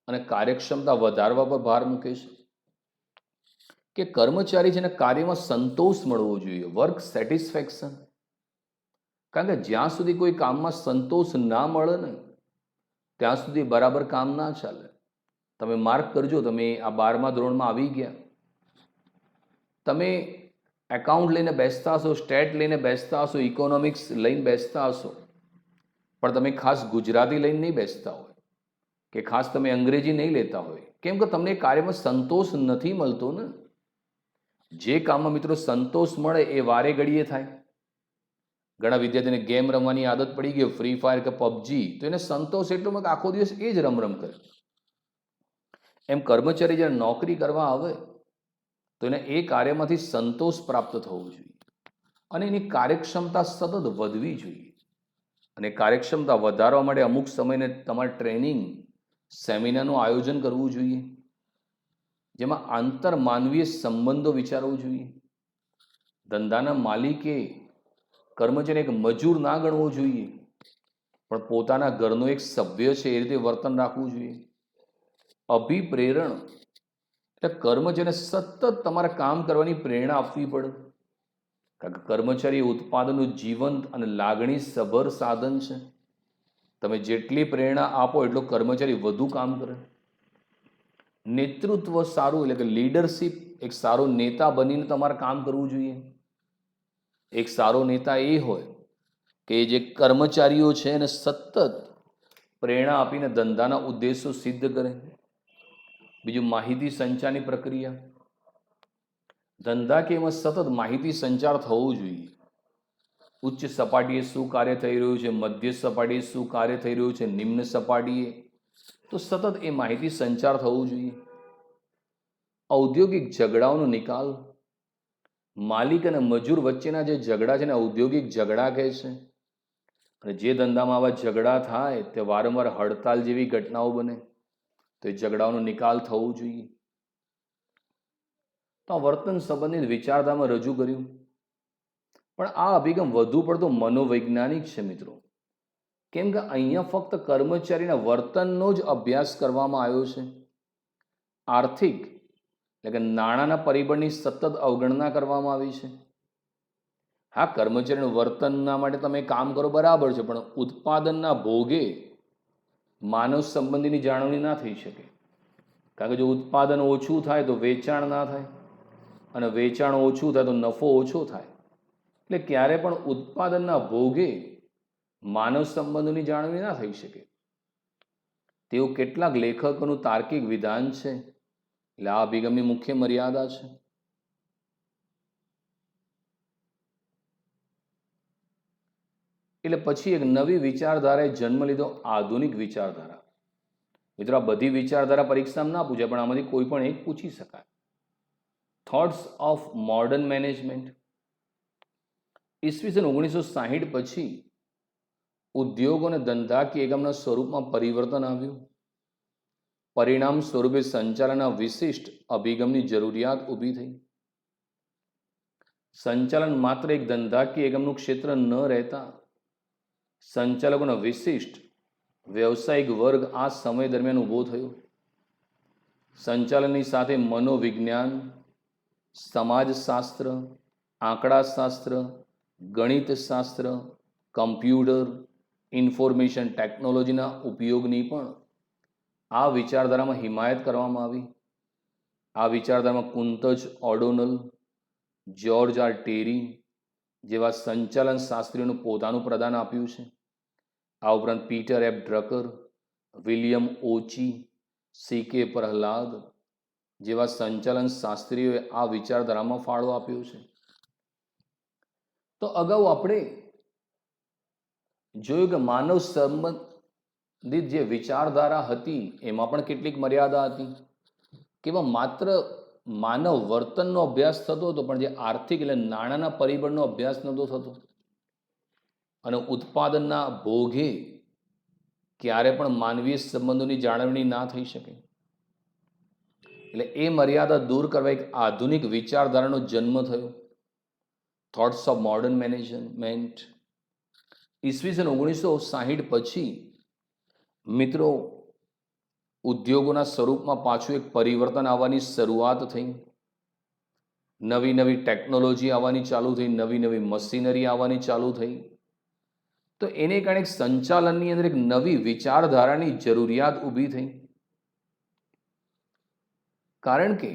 અને કાર્યક્ષમતા વધારવા પર ભાર મૂકે છે. કે કર્મચારી છે એને કાર્યમાં સંતોષ મળવો જોઈએ, વર્ક સેટિસ્ફેક્શન. કારણ કે જ્યાં સુધી કોઈ કામમાં સંતોષ ના મળે ને ત્યાં સુધી બરાબર કામ ના ચાલે. તમે માર્ક કરજો, તમે આ 12મા ધોરણમાં આવી ગયા, તમે એકાઉન્ટ લઈને બેસતા હશો, સ્ટેટ લઈને બેસતા હશો, ઇકોનોમિક્સ લઈને બેસતા હશો, પણ તમે ખાસ ગુજરાતી લઈને નહીં બેસતા હોય કે ખાસ તમે અંગ્રેજી નહીં લેતા હોય. કેમ કે તમને કાર્યમાં સંતોષ નથી મળતો ને. જે કામમાં મિત્રો સંતોષ મળે એ વારે ઘડીએ થાય. ઘણા વિદ્યાર્થીને ગેમ રમવાની આદત પડી ગઈ, ફ્રી ફાયર કે પબજી, તો એને સંતોષ એટલો કે આખો દિવસ એ જ રમ કરે. એમ કર્મચારી જ્યારે નોકરી કરવા આવે તો એને એ કાર્યમાંથી સંતોષ પ્રાપ્ત થવો જોઈએ અને એની કાર્યક્ષમતા સતત વધવી જોઈએ. અને કાર્યક્ષમતા વધારવા માટે અમુક સમયને તમારે ટ્રેનિંગ સેમિનારનું આયોજન કરવું જોઈએ, જેમાં આંતરમાનવીય સંબંધો વિચારવું જોઈએ. ધંધાના માલિકે કર્મચારી એક મજૂર ના ગણવો જોઈએ, પણ પોતાના ઘરનો એક સભ્ય છે એ રીતે વર્તન રાખવું જોઈએ. અભિપ્રેરણ એટલે કર્મચારીને સતત તમારે કામ કરવાની પ્રેરણા આપવી પડે. કારણ કે કર્મચારી ઉત્પાદનનું જીવંત અને લાગણી સભર સાધન છે. તમે જેટલી પ્રેરણા આપો એટલો કર્મચારી વધુ કામ કરે. નેતૃત્વ સારું એટલે કે લીડરશીપ, એક સારો નેતા બનીને તમારે કામ કરવું જોઈએ. એક સારો નેતા એ હોય કે જે કર્મચારીઓ છે એને સતત પ્રેરણા આપીને ધંધાના ઉદ્દેશો સિદ્ધ કરે. બીજું માહિતી સંચારની પ્રક્રિયા. ધંધાકીયમાં સતત માહિતી સંચાર થવો જોઈએ. ઉચ્ચ સપાટીએ શું કાર્ય થઈ રહ્યું છે, મધ્ય સપાટીએ શું કાર્ય થઈ રહ્યું છે, નિમ્ન સપાટીએ, તો સતત એ માહિતી સંચાર થવું જોઈએ. ઔદ્યોગિક ઝઘડાઓનો નિકાલ. માલિક અને મજૂર વચ્ચેના જે ઝઘડા છે ને ઔદ્યોગિક ઝઘડા કહે છે. અને જે ધંધામાં આવા ઝઘડા થાય તે વારંવાર હડતાલ જેવી ઘટનાઓ બને, તો એ ઝઘડાઓનો નિકાલ થવો જોઈએ. તો આ વર્તન સંબંધિત વિચારધારામાં રજૂ કર્યું. પણ આ અભિગમ વધુ પડતો મનોવૈજ્ઞાનિક છે મિત્રો, કેમ કે અહીંયા ફક્ત કર્મચારીના વર્તનનો જ અભ્યાસ કરવામાં આવ્યો છે. આર્થિક એટલે કે નાણાંના પરિબળની સતત અવગણના કરવામાં આવી છે. હા, કર્મચારીનું વર્તનના માટે તમે કામ કરો બરાબર છે, પણ ઉત્પાદનના ભોગે માનવ સંબંધીની જાળવણી ના થઈ શકે. કારણ કે જો ઉત્પાદન ઓછું થાય તો વેચાણ ના થાય, અને વેચાણ ઓછું થાય તો નફો ઓછો થાય. એટલે ક્યારે પણ ઉત્પાદનના ભોગે માનવ સંબંધોની જાળવણી ના થઈ શકે. તેવું કેટલાક લેખકોનું તાર્કિક વિધાન છે. એટલે આ અભિગમની મુખ્ય મર્યાદા છે. એટલે પછી એક નવી વિચારધારાએ જન્મ લીધો, આધુનિક વિચારધારા. મિત્રો, આ બધી વિચારધારા પરીક્ષામાં ના પૂછાય, પણ આમાંથી કોઈ પણ એક પૂછી શકાય. Thoughts of modern management. ઈસવીસન 1960 પછી ઉદ્યોગો અને ધંધાકીય એકમના સ્વરૂપમાં પરિવર્તન આવ્યું. પરિણામ સ્વરૂપે સંચાલનના વિશિષ્ટ અભિગમની જરૂરિયાત ઊભી થઈ. સંચાલન માત્ર એક ધંધાકીય એકમનું ક્ષેત્ર ન રહેતા સંચાલકોનો વિશિષ્ટ વ્યવસાયિક વર્ગ આ સમય દરમિયાન ઊભો થયો. સંચાલનની સાથે મનોવિજ્ઞાન, સમાજશાસ્ત્ર, આંકડાશાસ્ત્ર, ગણિતશાસ્ત્ર, કમ્પ્યુટર, ઇન્ફોર્મેશન ટેકનોલોજીના ઉપયોગની પણ આ વિચારધારામાં હિમાયત કરવામાં આવી. આ વિચારધારામાં Koontz O'Donnell, George R Terry જેવા સંચાલન શાસ્ત્રીઓનું પોતાનું પ્રદાન આપ્યું છે. આ ઉપરાંત Peter F Drucker, William Ouchi, C K. Prahalad જેવા સંચાલન શાસ્ત્રીઓએ આ વિચારધારામાં ફાળો આપ્યો છે. તો અગાઉ આપણે જોયું કે માનવ સંબંધિત જે વિચારધારા હતી એમાં પણ કેટલીક મર્યાદા હતી. કેવા માત્ર માનવ વર્તનનો અભ્યાસ થતો હતો, પણ જે આર્થિક એટલે નાણાંના પરિબળનો અભ્યાસ નહોતો થતો. અને ઉત્પાદનના ભોગે ક્યારે પણ માનવીય સંબંધોની જાળવણી ના થઈ શકે. એટલે એ મર્યાદા દૂર કરવા એક આધુનિક વિચારધારાનો જન્મ થયો, થોટ્સ ઓફ મોડર્ન મેનેજમેન્ટ. ઈસવીસન 1960 પછી મિત્રો ઉદ્યોગોના સ્વરૂપમાં પાછું એક પરિવર્તન આવવાની શરૂઆત થઈ. નવી નવી ટેકનોલોજી આવવાની ચાલુ થઈ, નવી નવી મશીનરી આવવાની ચાલુ થઈ. તો એને કારણે સંચાલનની અંદર એક નવી વિચારધારાની જરૂરિયાત ઊભી થઈ. કારણ કે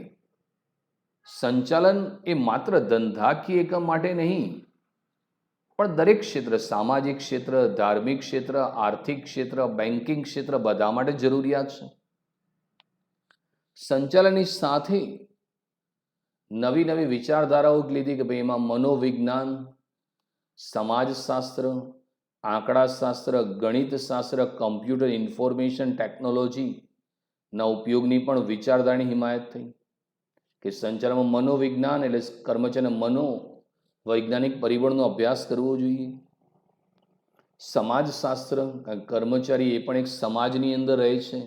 સંચાલન એ માત્ર ધંધાકીય એકમ માટે નહીં, પણ દરેક ક્ષેત્ર, સામાજિક ક્ષેત્ર, ધાર્મિક ક્ષેત્ર, આર્થિક ક્ષેત્ર, બેન્કિંગ ક્ષેત્ર બધા માટે જરૂરિયાત છે. સંચાલનની સાથે નવી નવી વિચારધારાઓ લીધી કે ભાઈ એમાં મનોવિજ્ઞાન, સમાજશાસ્ત્ર, આંકડાશાસ્ત્ર, ગણિતશાસ્ત્ર, કમ્પ્યુટર, ઇન્ફોર્મેશન ટેકનોલોજીના ઉપયોગની પણ વિચારધારાની હિમાયત થઈ. કે સંચાલનમાં મનોવિજ્ઞાન એટલે કર્મચારીના મનોવૈજ્ઞાનિક પરિબળનો અભ્યાસ કરવો જોઈએ. સમાજશાસ્ત્ર, કર્મચારી એ પણ એક સમાજની અંદર રહે છે,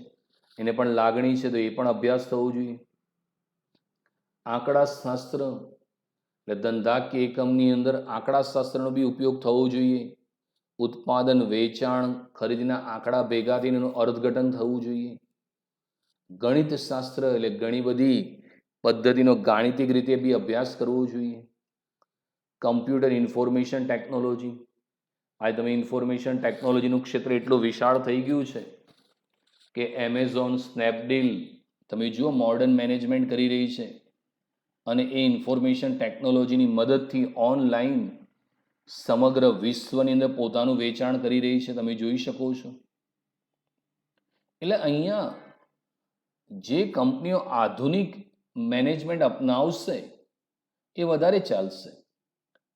એને પણ લાગણી છે, તો એ પણ અભ્યાસ થવો જોઈએ. આંકડાશાસ્ત્ર એટલે ધંધાકીય એકમની અંદર આંકડાશાસ્ત્રનો બી ઉપયોગ થવો જોઈએ. ઉત્પાદન, વેચાણ, ખરીદીના આંકડા ભેગા થઈને એનું અર્થઘટન થવું જોઈએ. ગણિતશાસ્ત્ર એટલે ઘણી બધી પદ્ધતિનો ગાણિતિક રીતે બી અભ્યાસ કરવો જોઈએ. કમ્પ્યુટર, ઇન્ફોર્મેશન ટેકનોલોજી, આજે તમે ઇન્ફોર્મેશન ટેકનોલોજીનું ક્ષેત્ર એટલું વિશાળ થઈ ગયું છે કે એમેઝોન, સ્નેપડીલ તમે જુઓ મોડર્ન મેનેજમેન્ટ કરી રહી છે, અને એ ઇન્ફોર્મેશન ટેકનોલોજીની મદદથી ઓનલાઈન સમગ્ર વિશ્વની અંદર પોતાનું વેચાણ કરી રહી છે, તમે જોઈ શકો છો. એટલે અહીંયા જે કંપનીઓ આધુનિક મેનેજમેન્ટ અપનાવશે એ વધારે ચાલશે.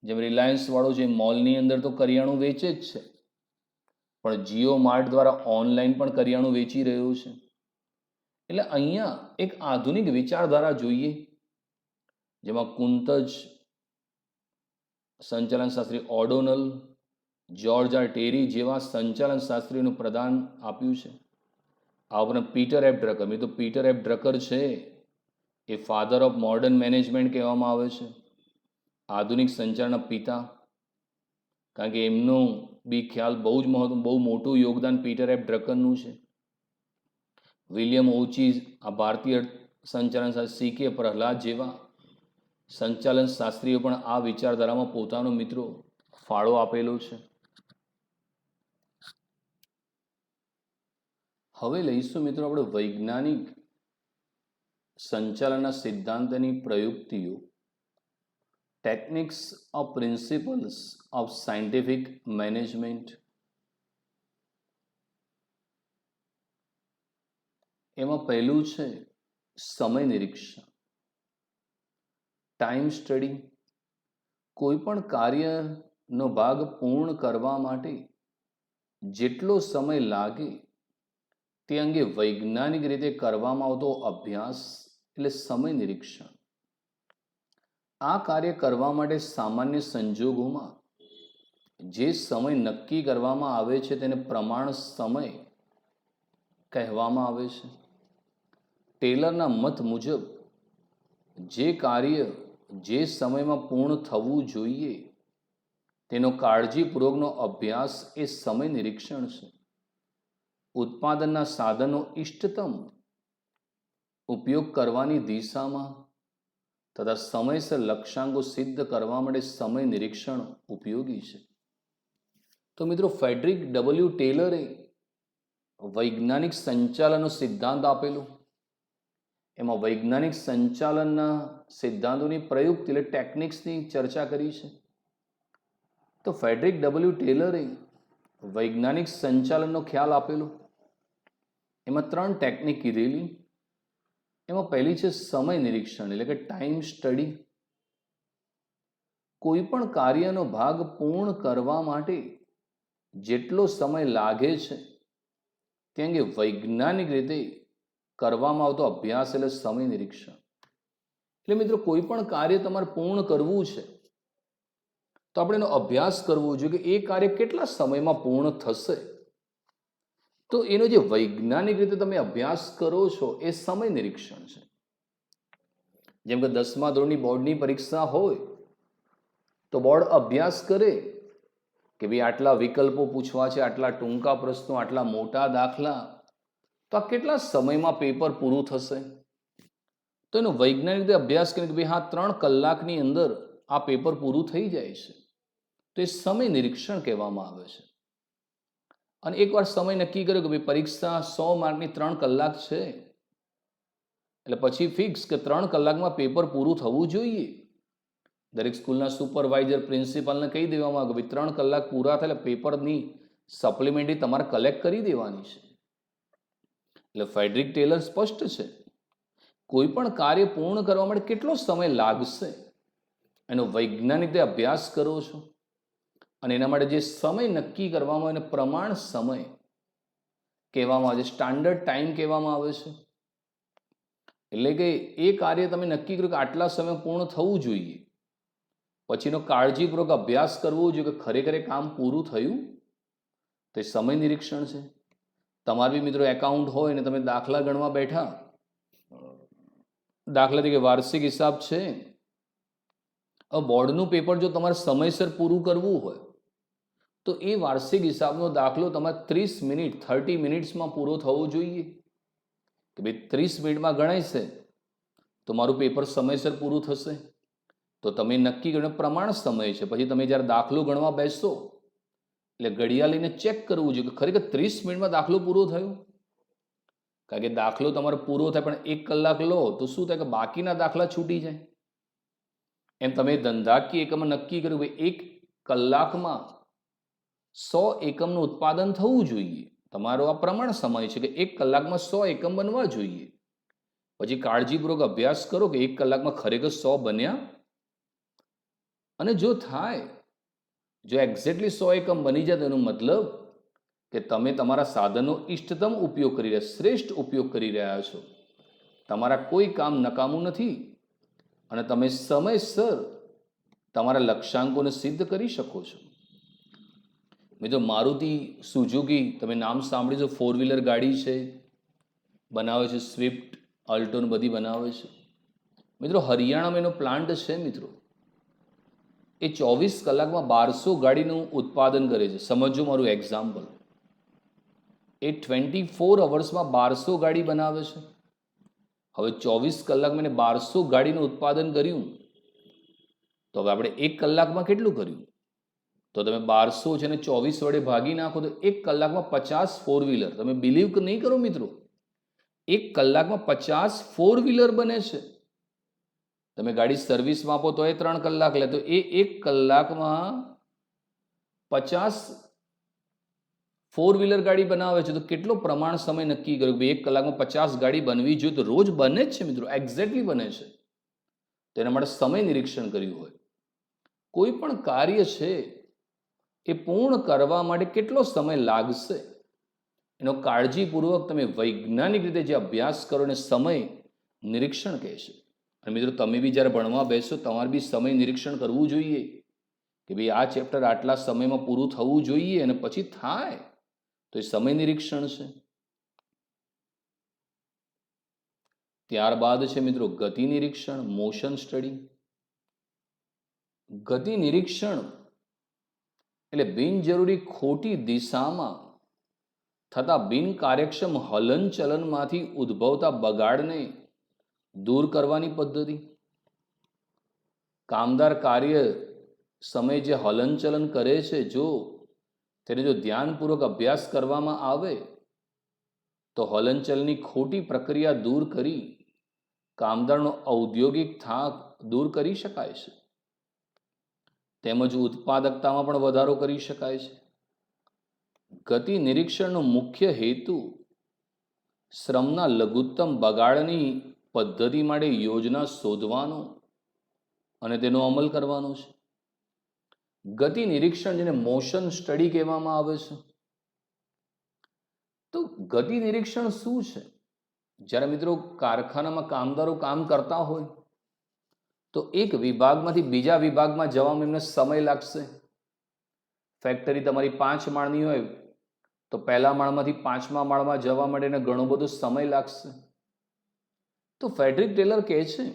જેમ રિલાયન્સ વાળો જે મોલની અંદર તો કરિયાણું વેચે જ છે, પણ જીઓ માર્ટ દ્વારા ઓનલાઈન પણ કરિયાણું વેચી રહ્યો છે. એટલે અહીંયા એક આધુનિક વિચારધારા જોઈએ, જેમાં કુંતજ, સંચાલન શાસ્ત્રી ઓડોનલ, જ્યોર્જ આર ટેરી જેવા સંચાલન શાસ્ત્રીઓનું પ્રદાન આપ્યું છે. આ ઉપરાંત પીટર એફ ડ્રકર, મેં તો પીટર એફ ડ્રકર છે એ ફાધર ઓફ મોડર્ન મેનેજમેન્ટ કહેવામાં આવે છે, આધુનિક સંચારના પિતા, કારણ કે એમનું બી ખ્યાલ બહુ મોટું યોગદાન પીટર એફ ડ્રકનનું છે. વિલિયમ ઓચીઝ આ ભારતીય સંચાલન સાથે શીખે, પ્રહલાદ જેવા સંચાલન શાસ્ત્રીઓ પણ આ વિચારધારામાં પોતાનો મિત્રો ફાળો આપેલો છે. હવે લઈશું મિત્રો આપણે વૈજ્ઞાનિક સંચાલનના સિદ્ધાંતની પ્રયુક્તિઓ, techniques of principles of scientific management. એમાં પહેલું છે સમય નિરીક્ષણ, ટાઈમ સ્ટડી. કોઈ પણ કાર્યનો ભાગ પૂર્ણ કરવા માટે જેટલો સમય લાગે તે અંગે વૈજ્ઞાનિક રીતે કરવામાં આવતો અભ્યાસ એટલે સમય નિરીક્ષણ. આ કાર્ય કરવા માટે સામાન્ય સંજોગોમાં જે સમય નક્કી કરવામાં આવે છે તેને પ્રમાણ સમય કહેવામાં આવે છે. ટેલરના મત મુજબ જે કાર્ય જે સમયમાં પૂર્ણ થવું જોઈએ તેનો કાળજીપૂર્વકનો અભ્યાસ એ સમય નિરીક્ષણ છે. ઉત્પાદનના સાધનો ઇષ્ટતમ ઉપયોગ કરવાની દિશામાં તથા સમયસર લક્ષ્યાંકો સિદ્ધ કરવા માટે સમય નિરીક્ષણ ઉપયોગી છે. તો મિત્રો ફ્રેડરિક ડબલ્યુ ટેલરે વૈજ્ઞાનિક સંચાલનનો સિદ્ધાંત આપેલો. એમાં વૈજ્ઞાનિક સંચાલનના સિદ્ધાંતોની પ્રયુક્તિ એટલે ટેકનિક્સની ચર્ચા કરી છે. તો ફ્રેડરિક ડબલ્યુ ટેલરે વૈજ્ઞાનિક સંચાલનનો ખ્યાલ આપેલો. એમાં 3 ટેકનિક કીધેલી. એમાં પહેલી છે સમય નિરીક્ષણ એટલે કે ટાઈમ સ્ટડી. કોઈ પણ કાર્યનો ભાગ પૂર્ણ કરવા માટે જેટલો સમય લાગે છે તે અંગે વૈજ્ઞાનિક રીતે કરવામાં આવતો અભ્યાસ એટલે સમય નિરીક્ષણ. એટલે મિત્રો કોઈ પણ કાર્ય તમારે પૂર્ણ કરવું છે તો આપણે એનો અભ્યાસ કરવો જોઈએ કે એ કાર્ય કેટલા સમયમાં પૂર્ણ થશે. તો એનો જે વૈજ્ઞાનિક રીતે તમે અભ્યાસ કરો છો એ સમય નિરીક્ષણ છે. જેમ કે 10મા ધોરણની બોર્ડની પરીક્ષા હોય તો બોર્ડ અભ્યાસ કરે કે ભાઈ આટલા વિકલ્પો પૂછવા છે, આટલા ટૂંકા પ્રશ્નો, આટલા મોટા દાખલા, તો આ કેટલા સમયમાં પેપર પૂરું થશે. તો એનો વૈજ્ઞાનિક રીતે અભ્યાસ કરીને કે ભાઈ હા 3 કલાકની અંદર આ પેપર પૂરું થઈ જાય છે. તો એ સમય નિરીક્ષણ કહેવામાં આવે છે. અને એકવાર સમય નક્કી કર્યો કે ભાઈ પરીક્ષા 100 માર્કની 3 કલાક છે એટલે પછી ફિક્સ કે 3 કલાકમાં પેપર પૂરું થવું જોઈએ. દરેક સ્કૂલના સુપરવાઇઝર પ્રિન્સિપાલને કહી દેવામાં આવે કે ભાઈ 3 કલાક પૂરા થાય એટલે પેપરની સપ્લિમેન્ટરી તમારે કલેક્ટ કરી દેવાની છે. એટલે ફ્રેડરિક ટેલર સ્પષ્ટ છે, કોઈ પણ કાર્ય પૂર્ણ કરવા માટે કેટલો સમય લાગશે એનો વૈજ્ઞાનિક રીતે અભ્યાસ કરો છો અને એના માટે જે સમય નક્કી કરવામાં આવે એને પ્રમાણ સમય કહેવામાં આવે છે, સ્ટાન્ડર્ડ ટાઈમ કહેવામાં આવે છે. એટલે કે એ કાર્ય તમે નક્કી કર્યું કે આટલા સમય પૂર્ણ થવું જોઈએ, પછીનો કાળજીપૂર્વક અભ્યાસ કરવો જોઈએ કે ખરેખર કામ પૂરું થયું, તો એ સમય નિરીક્ષણ છે. તમારે બી મિત્રો એકાઉન્ટ હોય ને તમે દાખલા ગણવા બેઠા, દાખલા તરીકે વાર્ષિક હિસાબ છે, હવે બોર્ડનું પેપર જો તમારે સમયસર પૂરું કરવું હોય તો એ વાર્ષિક હિસાબનો દાખલો તમારે 30 મિનિટ્સમાં પૂરો થવો જોઈએ. કે ભાઈ 30 મિનિટમાં ગણાય છે તો મારું પેપર સમયસર પૂરું થશે. તો તમે નક્કી કરીને પ્રમાણ સમય છે. પછી તમે જ્યારે દાખલો ગણવા બેસશો એટલે ઘડિયાળ લઈને ચેક કરવું જોઈએ કે ખરેખર 30 મિનિટમાં દાખલો પૂરો થયો. કારણ કે દાખલો તમારો પૂરો થાય પણ 1 કલાક લો તો શું થાય કે બાકીના દાખલા છૂટી જાય. એમ તમે ધંધાકીય એકમ નક્કી કર્યું કે 1 કલાકમાં 100 એકમનું ઉત્પાદન થવું જોઈએ. તમારો આ પ્રમાણ સમય છે કે 1 કલાકમાં 100 એકમ બનવા જોઈએ. પછી કાળજીપૂર્વક અભ્યાસ કરો કે 1 કલાકમાં ખરેખર 100 બન્યા, અને જો થાય, જો એક્ઝેક્ટલી 100 એકમ બની જાય તો એનો મતલબ કે તમે તમારા સાધનનો ઇષ્ટતમ ઉપયોગ કરી રહ્યા, શ્રેષ્ઠ ઉપયોગ કરી રહ્યા છો. તમારા કોઈ કામ નકામું નથી અને તમે સમયસર તમારા લક્ષ્યાંકોને સિદ્ધ કરી શકો છો. મિત્રો મારુતિ સુઝુકી, તમે નામ સાંભળ્યું છે, 4 વ્હીલર ગાડી છે, બનાવે છે, સ્વિફ્ટ, અલ્ટોન બધી બનાવે છે. મિત્રો હરિયાણામાં એનો પ્લાન્ટ છે મિત્રો, એ 24 કલાકમાં 1200 ગાડીનું ઉત્પાદન કરે છે. સમજો મારું એક્ઝામ્પલ, એ 24 અવર્સમાં 1200 ગાડી બનાવે છે. હવે 24 કલાકમાં એને 1200 ગાડીનું ઉત્પાદન કર્યું, તો હવે આપણે 1 કલાકમાં કેટલું કર્યું? તો તમે 1200 છે ને 24 વડે ભાગી નાખો તો 1 કલાકમાં 50 4 વ્હીલર. તમે બિલીવ નહીં કરો મિત્રો, 1 કલાકમાં 50 4 વ્હીલર બને છે. તમે ગાડી સર્વિસમાં આપો તો એ 3 કલાક લે, તો એ 1 કલાકમાં 50 4 વ્હીલર ગાડી બનાવે છે. તો કેટલો પ્રમાણ સમય નક્કી કર્યો કે 1 કલાકમાં 50 ગાડી બનવી જોઈએ, તો રોજ બને જ છે મિત્રો, એક્ઝેક્ટલી બને છે. તો એના માટે સમય નિરીક્ષણ કર્યું હોય. કોઈ પણ કાર્ય છે એ પૂર્ણ કરવા માટે કેટલો સમય લાગશે એનો કાળજીપૂર્વક તમે વૈજ્ઞાનિક રીતે જે અભ્યાસ કરો ને સમય નિરીક્ષણ કહે છે. અને મિત્રો તમે બી જ્યારે ભણવા બેસો તમારે બી સમય નિરીક્ષણ કરવું જોઈએ કે ભાઈ આ ચેપ્ટર આટલા સમયમાં પૂરું થવું જોઈએ, અને પછી થાય તો એ સમય નિરીક્ષણ છે. ત્યારબાદ છે મિત્રો ગતિ નિરીક્ષણ, મોશન સ્ટડી. ગતિ નિરીક્ષણ એટલે બિનજરૂરી ખોટી દિશામાં થતા બિનકાર્યક્ષમ હલનચલનમાંથી ઉદ્ભવતા બગાડને દૂર કરવાની પદ્ધતિ. કામદાર કાર્ય સમયે જે હલનચલન કરે છે, જો તેને જો ધ્યાનપૂર્વક અભ્યાસ કરવામાં આવે તો હલનચલનની ખોટી પ્રક્રિયા દૂર કરી કામદારનો ઔદ્યોગિક થાક દૂર કરી શકાય છે. તેમજ ઉત્પાદકતામાં પણ વધારો કરી શકાય છે. ગતિ નિરીક્ષણનો મુખ્ય હેતુ શ્રમના લઘુત્તમ બગાડની પદ્ધતિ માટે યોજના શોધવાનો અને તેનો અમલ કરવાનો છે. ગતિ નિરીક્ષણ જેને મોશન સ્ટડી કહેવામાં આવે છે. તો ગતિ નિરીક્ષણ શું છે? જ્યારે મિત્રો કારખાનામાં કામદારો કામ કરતા હોય તો એક વિભાગમાંથી બીજા વિભાગમાં જવામાં એમને સમય લાગશે. ફેક્ટરી તમારી 5 માળની હોય તો પહેલા માળમાંથી 5મા માળમાં જવા માટે એને ઘણો બધો સમય લાગશે. તો ફેડરિક ટેલર કહે છે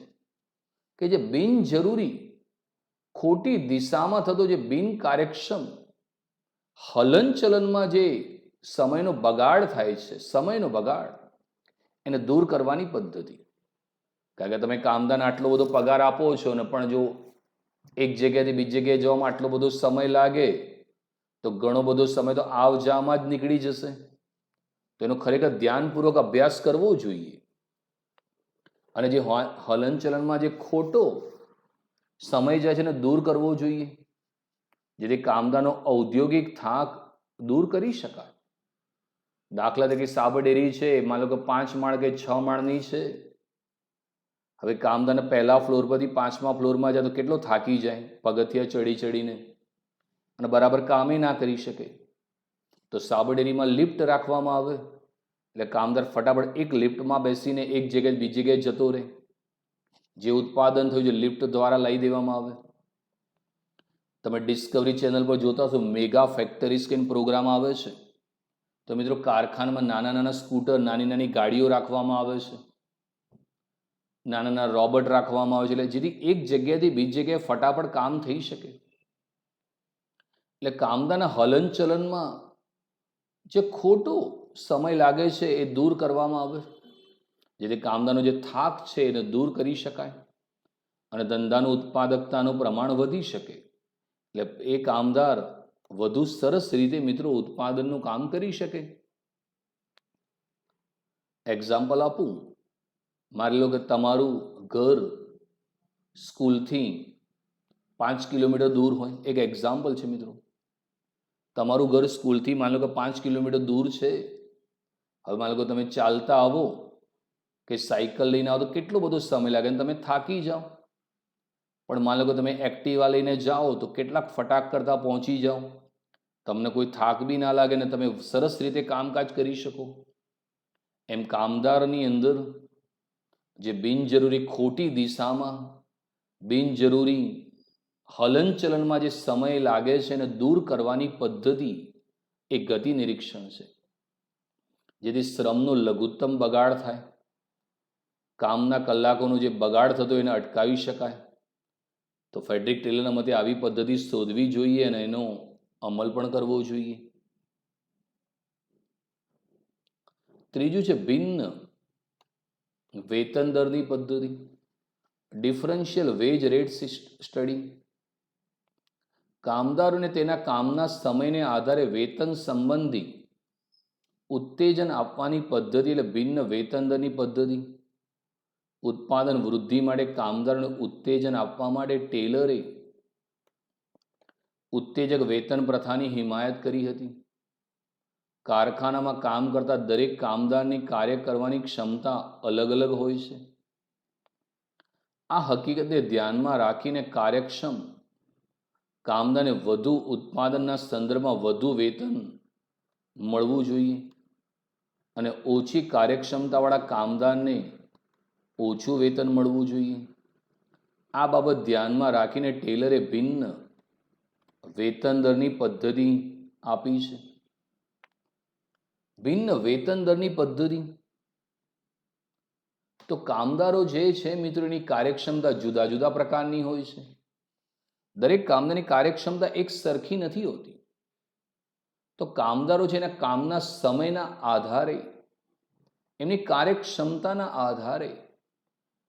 કે જે બિનજરૂરી ખોટી દિશામાં થતો જે બિનકાર્યક્ષમ હલનચલનમાં જે સમયનો બગાડ થાય છે, સમયનો બગાડ, એને દૂર કરવાની પદ્ધતિ. કારણ કે તમે કામદારને આટલો બધો પગાર આપો છો ને પણ જો એક જગ્યાએથી બીજી જગ્યાએ જવામાં આટલો બધો સમય લાગે તો ઘણો બધો સમય તો આવ જામાં જ નીકળી જશે. તો એનો ખરેખર ધ્યાનપૂર્વક અભ્યાસ કરવો જોઈએ. અને જે હલનચલનમાં જે ખોટો સમય જાય છે એને દૂર કરવો જોઈએ, જેથી કામદારનો ઔદ્યોગિક થાક દૂર કરી શકાય. દાખલા તરીકે સાબરડેરી છે, માનો કે 5 માળ કે 6 માળની છે. હવે કામદારને પહેલા ફ્લોર પરથી 5મા ફ્લોરમાં જાય તો કેટલો થાકી જાય પગથિયા ચડી ચડીને, અને બરાબર કામે ના કરી શકે. તો સાબરડેરીમાં લિફ્ટ રાખવામાં આવે એટલે કામદાર ફટાફટ એક લિફ્ટમાં બેસીને એક જગ્યાએ બીજી જગ્યાએ જતો રહે. જે ઉત્પાદન થયું છે લિફ્ટ દ્વારા લઈ દેવામાં આવે. તમે ડિસ્કવરી ચેનલ પર જોતા હશો, મેગા ફેક્ટરી સ્કેન પ્રોગ્રામ આવે છે. તો મિત્રો કારખાનામાં નાના નાના સ્કૂટર, નાની નાની ગાડીઓ રાખવામાં આવે છે, નાના નાના રોબોટ રાખવામાં આવે છે, એટલે જેથી એક જગ્યાએથી બીજી જગ્યાએ ફટાફટ કામ થઈ શકે. એટલે કામદારના હલનચલનમાં જે ખોટો સમય લાગે છે એ દૂર કરવામાં આવે, જેથી કામદારનો જે થાક છે એને દૂર કરી શકાય અને ધંધાનું ઉત્પાદકતાનું પ્રમાણ વધી શકે. એટલે એ કામદાર વધુ સરસ રીતે મિત્રો ઉત્પાદનનું કામ કરી શકે. એક્ઝામ્પલ આપું, માની લો કે તમારું ઘર સ્કૂલથી 5 કિલોમીટર દૂર હોય. એક એક્ઝામ્પલ છે મિત્રો. તમારું ઘર સ્કૂલથી માની લો કે 5 કિલોમીટર દૂર છે. હવે માની લો કે તમે ચાલતા આવો કે સાયકલ લઈને આવો તો કેટલો બધો સમય લાગે અને તમે થાકી જાઓ. પણ માની લો કે તમે એક્ટિવા લઈને જાઓ તો કેટલાક ફટાક કરતાં પહોંચી જાઓ, તમને કોઈ થાક બી ના લાગે ને તમે સરસ રીતે કામકાજ કરી શકો. એમ કામદારની અંદર જે બિનજરૂરી ખોટી દિશામાં, બિનજરૂરી હલનચલનમાં જે સમય લાગે છે એને દૂર કરવાની પદ્ધતિ એ ગતિ નિરીક્ષણ છે, જેથી શ્રમનો લઘુત્તમ બગાડ થાય કામના કલાકોનો જે બગાડ થતો એને અટકાવી શકાય. તો ફ્રેડરિક ટેલરના મતે આવી પદ્ધતિ શોધવી જોઈએ અને એનો અમલ પણ કરવો જોઈએ. ત્રીજું છે ભિન્ન વેતન દરની પદ્ધતિ, ડિફરન્શિયલ વેજ રેટ સ્ટડી. કામદારોને તેના કામના સમયને આધારે વેતન સંબંધી ઉત્તેજન આપવાની પદ્ધતિ એટલે ભિન્ન વેતન દરની પદ્ધતિ. ઉત્પાદન વૃદ્ધિ માટે કામદારોને ઉત્તેજન આપવા માટે ટેલરે ઉત્તેજક વેતન પ્રથાની હિમાયત કરી હતી. કારખાનામાં કામ કરતા દરેક કામદારની કાર્ય કરવાની ક્ષમતા અલગ અલગ હોય છે. આ હકીકતને ધ્યાનમાં રાખીને કાર્યક્ષમ કામદારને વધુ ઉત્પાદનના સંદર્ભમાં વધુ વેતન મળવું જોઈએ અને ઓછી કાર્યક્ષમતાવાળા કામદારને ઓછું વેતન મળવું જોઈએ. આ બાબત ધ્યાનમાં રાખીને ટેલરે ભિન્ન વેતન દરની પદ્ધતિ આપી છે. ભિન્ન વેતન દરની પદ્ધતિ તો કામદારો જે છે મિત્રો એની કાર્યક્ષમતા જુદા જુદા પ્રકારની હોય છે. દરેક કામદારની કાર્યક્ષમતા એક સરખી નથી હોતી. તો કામદારો છે એના કામના સમયના આધારે એમની કાર્યક્ષમતાના આધારે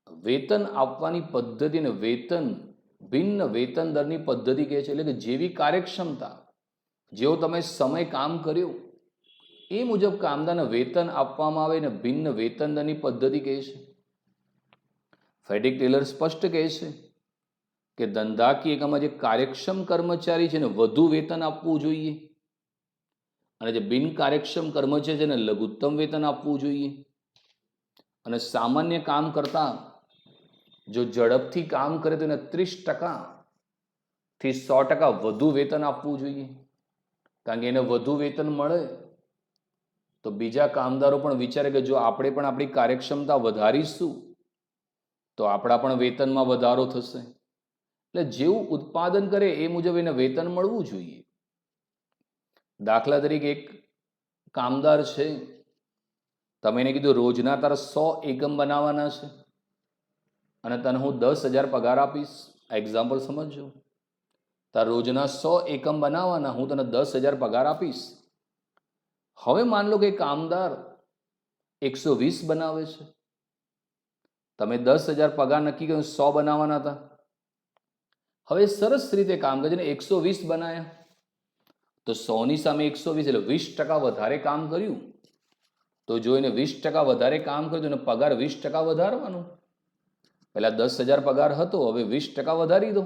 વેતન આપવાની પદ્ધતિ અને વેતન ભિન્ન વેતન દરની પદ્ધતિ કહે છે. એટલે કે જેવી કાર્યક્ષમતા, જેવો તમે સમય કામ કર્યો એ મુજબ કામદારને વેતન આપવામાં આવે ને ભિન્ન વેતન દરની પદ્ધતિ કહે છે. ફ્રેડરિક ટેલર સ્પષ્ટ કહે છે કે ધંધાકીય એકમમાં જે કાર્યક્ષમ કર્મચારી છે એને વધુ વેતન આપવું જોઈએ અને જે બિનકાર્યક્ષમ કર્મચારી છે એને લઘુત્તમ વેતન આપવું જોઈએ. અને સામાન્ય કામ કરતા જો ઝડપથી કામ કરે તો એને 30% થી 100% વધુ વેતન આપવું જોઈએ. કારણ કે એને વધુ વેતન મળે તો બીજા કામદારો પણ વિચારે કે જો આપણે પણ આપણી કાર્યક્ષમતા વધારીશું તો આપણા પણ વેતનમાં વધારો થશે. એટલે જેવું ઉત્પાદન કરે એ મુજબ એને વેતન મળવું જોઈએ. દાખલા તરીકે એક કામદાર છે, તમે એને કીધું રોજના તારા 100 એકમ બનાવવાના છે અને તને હું 10,000 પગાર આપીશ. આ એક્ઝામ્પલ સમજજો. તાર રોજના 100 એકમ બનાવવાના, હું તને 10,000 પગાર આપીશ. હવે માન લો કે કામદાર 120 બનાવે છે. તમે 10,000 પગાર નક્કી કર્યો, 100 બનાવવાના હતા. હવે સરસ રીતે કામ કરીને 120 બનાવ્યા તો 100 ની સામે 120 એટલે 20% વધારે કામ કર્યું. તો જો એને 20% વધારે કામ કર્યું તો એને પગાર 20% વધારવાનો. પહેલા 10,000 પગાર હતો, હવે 20% વધારી દો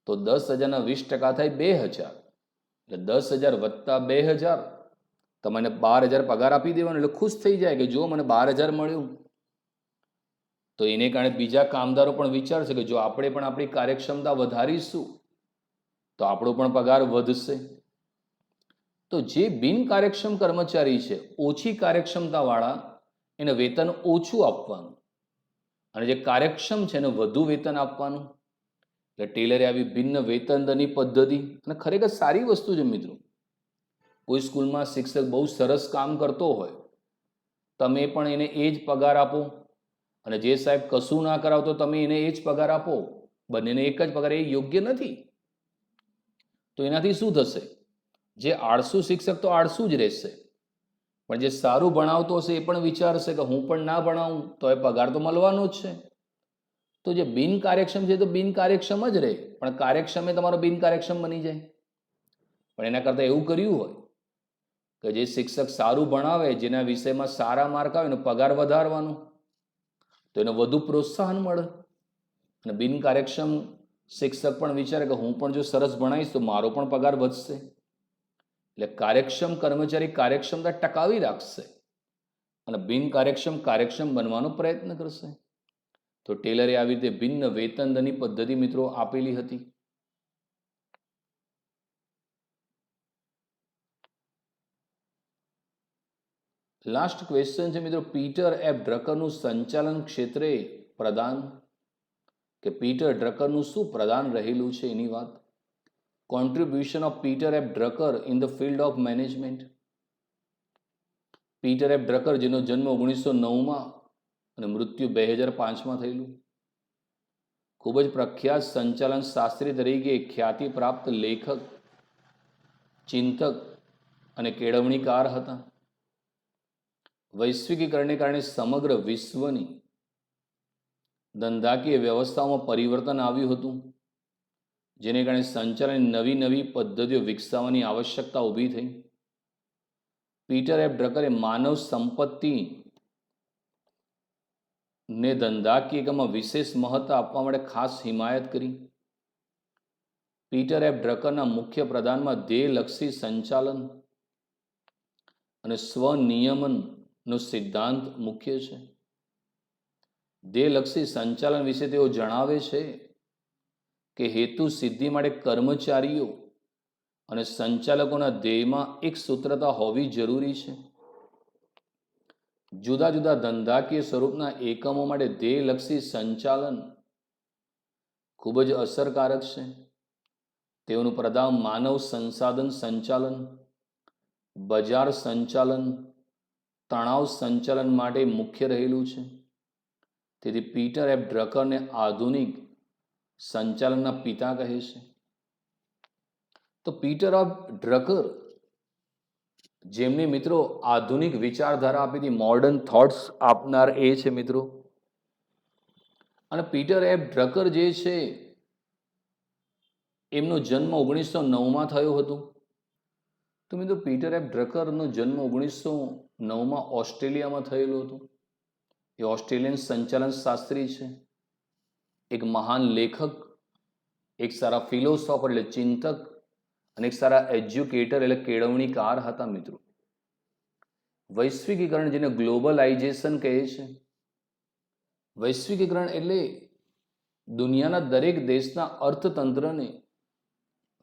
તો 10,000 ના 20% થાય 2,000. એટલે 10,000 વત્તા 2,000 તમને 12,000 પગાર આપી દેવાનો. એટલે ખુશ થઈ જાય કે જો મને 12,000 મળ્યું. તો એને કારણે બીજા કામદારો પણ વિચારશે કે જો આપણે પણ આપણી કાર્યક્ષમતા વધારીશું તો આપણો પણ પગાર વધશે. તો જે બિનકાર્યક્ષમ કર્મચારી છે, ઓછી કાર્યક્ષમતાવાળા, એને વેતન ઓછું આપવાનું અને જે કાર્યક્ષમ છે એને વધુ વેતન આપવાનું. એટલે ટેલરે આવી ભિન્ન વેતન દરની પદ્ધતિ, અને ખરેખર સારી વસ્તુ છે મિત્રો. કોઈ સ્કૂલમાં શિક્ષક બહુ સરસ કામ કરતો હોય, તમે પણ એને એ જ પગાર આપો અને જે સાહેબ કશું ના કરાવતો તમે એને એ જ પગાર આપો, બંનેને એક જ પગાર, એ યોગ્ય નથી. તો એનાથી શું થશે? જે આળસુ શિક્ષક તો આળસુ જ રહેશે, પણ જે સારું ભણાવતો હશે એ પણ વિચારશે કે હું પણ ના ભણાવું તો એ પગાર તો મળવાનો જ છે. તો જે બિનકાર્યક્ષમ છે તો બિનકાર્યક્ષમ જ રહે, પણ કાર્યક્ષમ એ તમારો બિનકાર્યક્ષમ બની જાય. પણ એના કરતાં એવું કર્યું હોય કે જે શિક્ષક સારું ભણાવે, જેના વિષયમાં સારા માર્ક આવે એનો પગાર વધારવાનો, તો એને વધુ પ્રોત્સાહન મળે. અને બિનકાર્યક્ષમ શિક્ષક પણ વિચારે કે હું પણ જો સરસ ભણાવીશ તો મારો પણ પગાર વધશે. એટલે કાર્યક્ષમ કર્મચારી કાર્યક્ષમતા ટકાવી રાખશે અને બિનકાર્યક્ષમ કાર્યક્ષમ બનવાનો પ્રયત્ન કરશે. તો ટેલરે આવી રીતે ભિન્ન વેતન દરની પદ્ધતિ મિત્રો આપેલી હતી. લાસ્ટ ક્વેશ્ચન છે મિત્રો, પીટર એફ ડ્રકરનું સંચાલન ક્ષેત્રે પ્રદાન, કે પીટર ડ્રકરનું શું પ્રદાન રહેલું છે એની વાત. Contribution of Peter F Drucker in the field of management. Peter F Drucker, જેનો જન્મ 1909માં અને મૃત્યુ 2005માં થયેલું. ખૂબ જ પ્રખ્યાત સંચાલન શાસ્ત્રી તરીકે ખ્યાતિ પ્રાપ્ત લેખક, ચિંતક અને કેળવણીકાર હતા. વૈશ્વિકીકરણને કારણે સમગ્ર વિશ્વની ધંધાકીય વ્યવસ્થાઓમાં પરિવર્તન આવ્યું હતું, જેને કારણે સંચાલનની નવી નવી પદ્ધતિઓ વિકસાવવાની આવશ્યકતા ઊભી થઈ. પીટર એફ ડ્રકરે માનવ સંપત્તિ ને ધંધાકીય એકમમાં વિશેષ મહત્વ આપવા માટે ખાસ હિમાયત કરી. પીટર એફ ડ્રકરના મુખ્ય પ્રદાનમાં ધ્યેયલક્ષી સંચાલન અને સ્વનિયમનનો સિદ્ધાંત મુખ્ય છે. ધ્યેયલક્ષી સંચાલન વિશે તેઓ જણાવે છે કે હેતુ સિદ્ધિ માટે કર્મચારીઓ અને સંચાલકોના ધ્યેયમાં એક સૂત્રતા હોવી જરૂરી છે. જુદા જુદા ધંધાકીય સ્વરૂપના એકમો માટે ધ્યેયલક્ષી સંચાલન ખૂબ જ અસરકારક છે. તેઓનું પ્રદાન માનવ સંસાધન સંચાલન, બજાર સંચાલન, તણાવ સંચાલન માટે મુખ્ય રહેલું છે. તેથી પીટર એફ ડ્રકરને આધુનિક સંચાલનના પિતા કહે છે. તો પીટર એફ ડ્રકર, જેમને મિત્રો આધુનિક વિચારધારા આપી હતી, મોડર્ન થોટ્સ આપનાર એ છે મિત્રો. અને પીટર એફ ડ્રકર જે છે એમનો જન્મ 1909માં થયો હતો. તો મિત્રો પીટર એફ ડ્રકરનો જન્મ 1909માં ઓસ્ટ્રેલિયામાં થયેલો હતો. એ ઓસ્ટ્રેલિયન સંચાલન શાસ્ત્રી છે, એક મહાન લેખક, એક સારા ફિલોસોફર એટલે ચિંતક અને એક સારા એજ્યુકેટર એટલે કેળવણીકાર હતા મિત્રો. વૈશ્વિકીકરણ, જેને ગ્લોબલાઇઝેશન કહે છે, વૈશ્વિકીકરણ એટલે દુનિયાના દરેક દેશના અર્થતંત્રને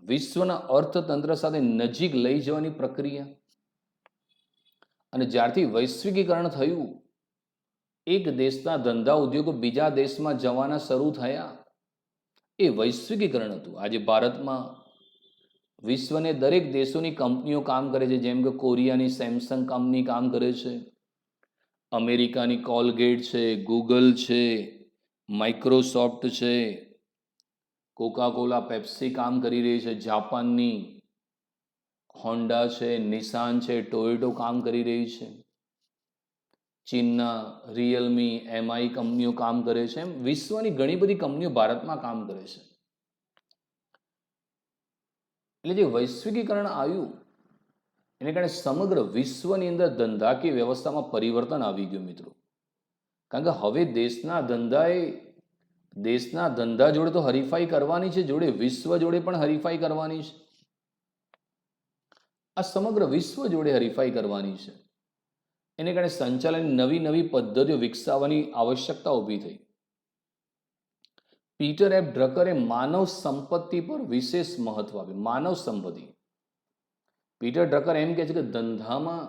વિશ્વના અર્થતંત્ર સાથે નજીક લઈ જવાની પ્રક્રિયા. અને જ્યારથી વૈશ્વિકીકરણ થયું, એક દેશના ધંધા ઉદ્યોગો બીજા દેશમાં જવાના શરૂ થયા, એ વૈશ્વિકીકરણ હતું. આજે ભારતમાં વિશ્વને દરેક દેશોની કંપનીઓ કામ કરે છે. જેમ કે કોરિયાની સેમસંગ કંપની કામ કરે છે, અમેરિકાની કોલગેટ છે, ગૂગલ છે, માઇક્રોસોફ્ટ છે, કોકાકોલા, પેપ્સી કામ કરી રહી છે, જાપાનની હોન્ડા છે, નિસાન છે, ટોયોટો કામ કરી રહી છે, ચીનના રિયલમી, એમઆઈ કંપનીઓ કામ કરે છે. એમ વિશ્વની ઘણી બધી કંપનીઓ ભારતમાં કામ કરે છે. એટલે જે વૈશ્વિકીકરણ આવ્યું એને કારણે સમગ્ર વિશ્વની અંદર ધંધાકીય વ્યવસ્થામાં પરિવર્તન આવી ગયું મિત્રો. કારણ કે હવે દેશના ધંધા જોડે તો હરીફાઈ કરવાની છે, જોડે વિશ્વ જોડે પણ હરીફાઈ કરવાની છે. આ સમગ્ર વિશ્વ જોડે હરીફાઈ કરવાની છે. એને કારણે સંચાલનની નવી નવી પદ્ધતિઓ વિકસાવવાની આવશ્યકતા ઊભી થઈ. પીટર એફ ડ્રકરે માનવ સંપત્તિ પર વિશેષ મહત્વ આપ્યું. માનવ સંપત્તિ, પીટર ડ્રકર એમ કહે છે કે ધંધામાં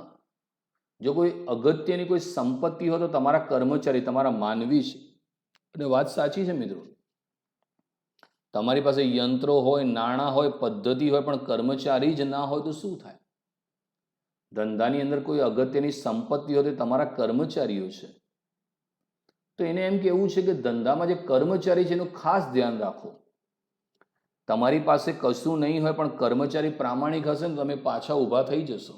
જો કોઈ અગત્યની કોઈ સંપત્તિ હોય તો તમારા કર્મચારી, તમારા માનવી છે. અને વાત સાચી છે મિત્રો. તમારી પાસે યંત્રો હોય, નાણાં હોય, પદ્ધતિ હોય, પણ કર્મચારી જ ના હોય તો શું થાય? ધંધાની અંદર કોઈ અગત્યની સંપત્તિ હોય તો તમારા કર્મચારીઓ છે. તો એને એમ કહેવું છે કે ધંધામાં જે કર્મચારી છે એનું ખાસ ધ્યાન રાખો. તમારી પાસે કશું નહીં હોય પણ કર્મચારી પ્રામાણિક હશે ને તમે પાછા ઊભા થઈ જશો.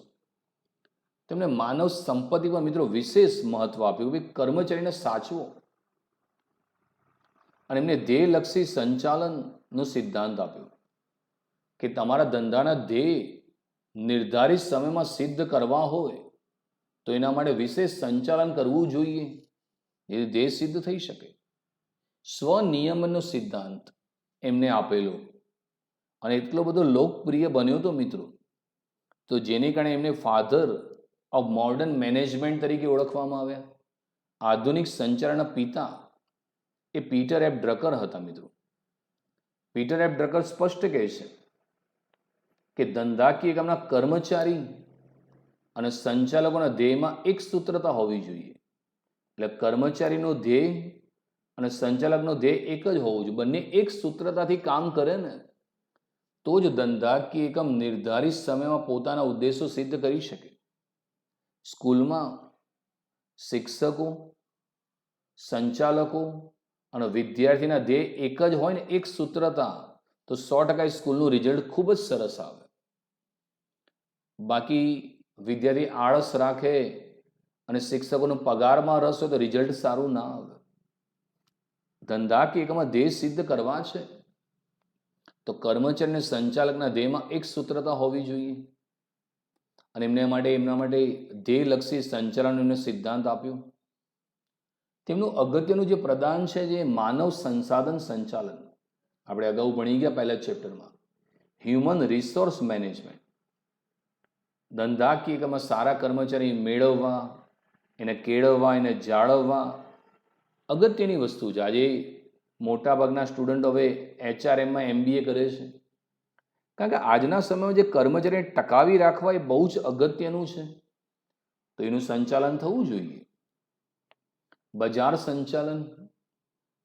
તેમણે માનવ સંપત્તિ પર મિત્રો વિશેષ મહત્વ આપ્યું કે કર્મચારીને સાચવો. અને એમને ધ્યેયલક્ષી સંચાલનનો સિદ્ધાંત આપ્યો કે તમારા ધંધાના ધ્યેય નિર્ધારિત સમયમાં સિદ્ધ કરવા હોય તો એના માટે વિશેષ સંચાલન કરવું જોઈએ, જેથી ધ્યેય સિદ્ધ થઈ શકે. સ્વનિયમનનો સિદ્ધાંત એમને આપેલો અને એટલો બધો લોકપ્રિય બન્યો હતો મિત્રો, તો જેને કારણે એમને ફાધર ઓફ મોડર્ન મેનેજમેન્ટ તરીકે ઓળખવામાં આવ્યા. આધુનિક સંચાલનના પિતા એ પીટર એફ ડ્રકર હતા મિત્રો. પીટર એફ ડ્રકર સ્પષ્ટ કહે છે કે ધંધાકીય એકમના કર્મચારી અને સંચાલકોના ધ્યેયમાં એક સૂત્રતા હોવી જોઈએ. એટલે કર્મચારીનો ધ્યેય અને સંચાલકનો ધ્યેય એક જ હોવું જોઈએ. બંને એક સૂત્રતાથી કામ કરે ને તો જ ધંધાકીય એકમ નિર્ધારિત સમયમાં પોતાના ઉદ્દેશો સિદ્ધ કરી શકે. સ્કૂલમાં શિક્ષકો સંચાલકો અને વિદ્યાર્થીના ધ્યેય એક જ હોય ને, એક સૂત્રતા, તો 100% સ્કૂલનું રિઝલ્ટ ખૂબ જ સરસ આવે. બાકી વિદ્યાર્થી આળસ રાખે અને શિક્ષકોનો પગારમાં રસ હોય તો રિઝલ્ટ સારું ના આવે. ધંધાકીય એકમમાં ધ્યેય સિદ્ધ કરવા છે તો કર્મચારી અને સંચાલકના ધ્યેયમાં એક સૂત્રતા હોવી જોઈએ. અને એમના માટે ધ્યેયલક્ષી સંચાલન એમને સિદ્ધાંત આપ્યો. તેમનું અગત્યનું જે પ્રદાન છે જે માનવ સંસાધન સંચાલન, આપણે અગાઉ ભણી ગયા પહેલા ચેપ્ટરમાં, હ્યુમન રિસોર્સ મેનેજમેન્ટ. ધંધાકીય એકમમાં સારા કર્મચારી મેળવવા, એને કેળવવા, એને જાળવવા અગત્યની વસ્તુ છે. આજે મોટાભાગના સ્ટુડન્ટ હવે HRMમાં MBA કરે છે, કારણ કે આજના સમયમાં જે કર્મચારીને ટકાવી રાખવા એ બહુ જ અગત્યનું છે. તો એનું સંચાલન થવું જોઈએ. બજાર સંચાલન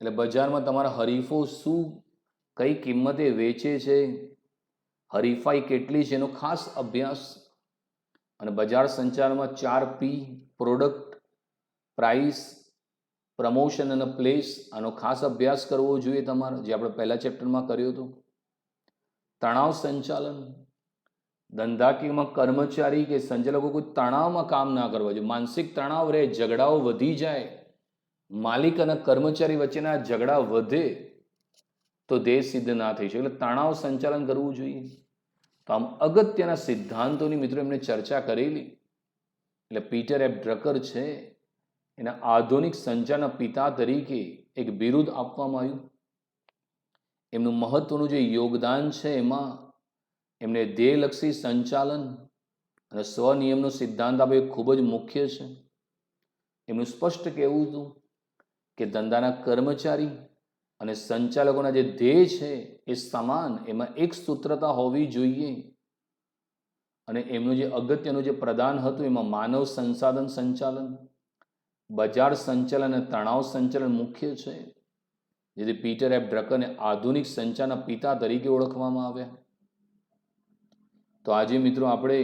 એટલે બજારમાં તમારા હરીફો શું કઈ કિંમતે વેચે છે, હરીફાઈ કેટલી છે, એનો ખાસ અભ્યાસ. અને બજાર સંચાલનમાં 4P: પ્રોડક્ટ, પ્રાઇસ, પ્રમોશન અને પ્લેસ. આનો ખાસ અભ્યાસ કરવો જોઈએ તમારે, જે આપણે પહેલા ચેપ્ટરમાં કર્યો હતો. તણાવ સંચાલન, ધંધાકીયમાં કર્મચારી કે સંચાલકો કોઈ તણાવમાં કામ ના કરવા જોઈએ. માનસિક તણાવ રહે, ઝઘડાઓ વધી જાય, માલિક અને કર્મચારી વચ્ચેના ઝઘડા વધે તો ધ્યેય સિદ્ધ ના થઈ શકે. એટલે તણાવ સંચાલન કરવું જોઈએ. તો આમ અગત્યના સિદ્ધાંતોની મિત્રો એમને ચર્ચા કરેલી. એટલે પીટર એફ ડ્રકર છે, એના આધુનિક સંચારના પિતા તરીકે એક બિરુદ આપવામાં આવ્યું. એમનું મહત્વનું જે યોગદાન છે એમાં એમને ધ્યેયલક્ષી સંચાલન અને સ્વનિયમનો સિદ્ધાંત આપ્યો, એ ખૂબ જ મુખ્ય છે. એમનું સ્પષ્ટ કહેવું હતું કે ધંધાના કર્મચારી અને સંચાલકોના જે ધ્યેય છે એ સમાન, એમાં એક સૂત્રતા હોવી જોઈએ. અને એમનું જે અગત્યનું જે પ્રદાન હતું એમાં માનવ સંસાધન સંચાલન, બજાર સંચાલન અને તણાવ સંચાલન મુખ્ય છે. જેથી પીટર એફ ડ્રકરને આધુનિક સંચારના પિતા તરીકે ઓળખવામાં આવ્યા. તો આજે મિત્રો આપણે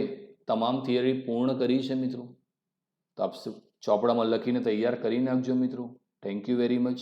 તમામ થિયરી પૂર્ણ કરી છે મિત્રો. તો આપ ચોપડામાં લખીને તૈયાર કરી નાખજો મિત્રો. Thank you very much.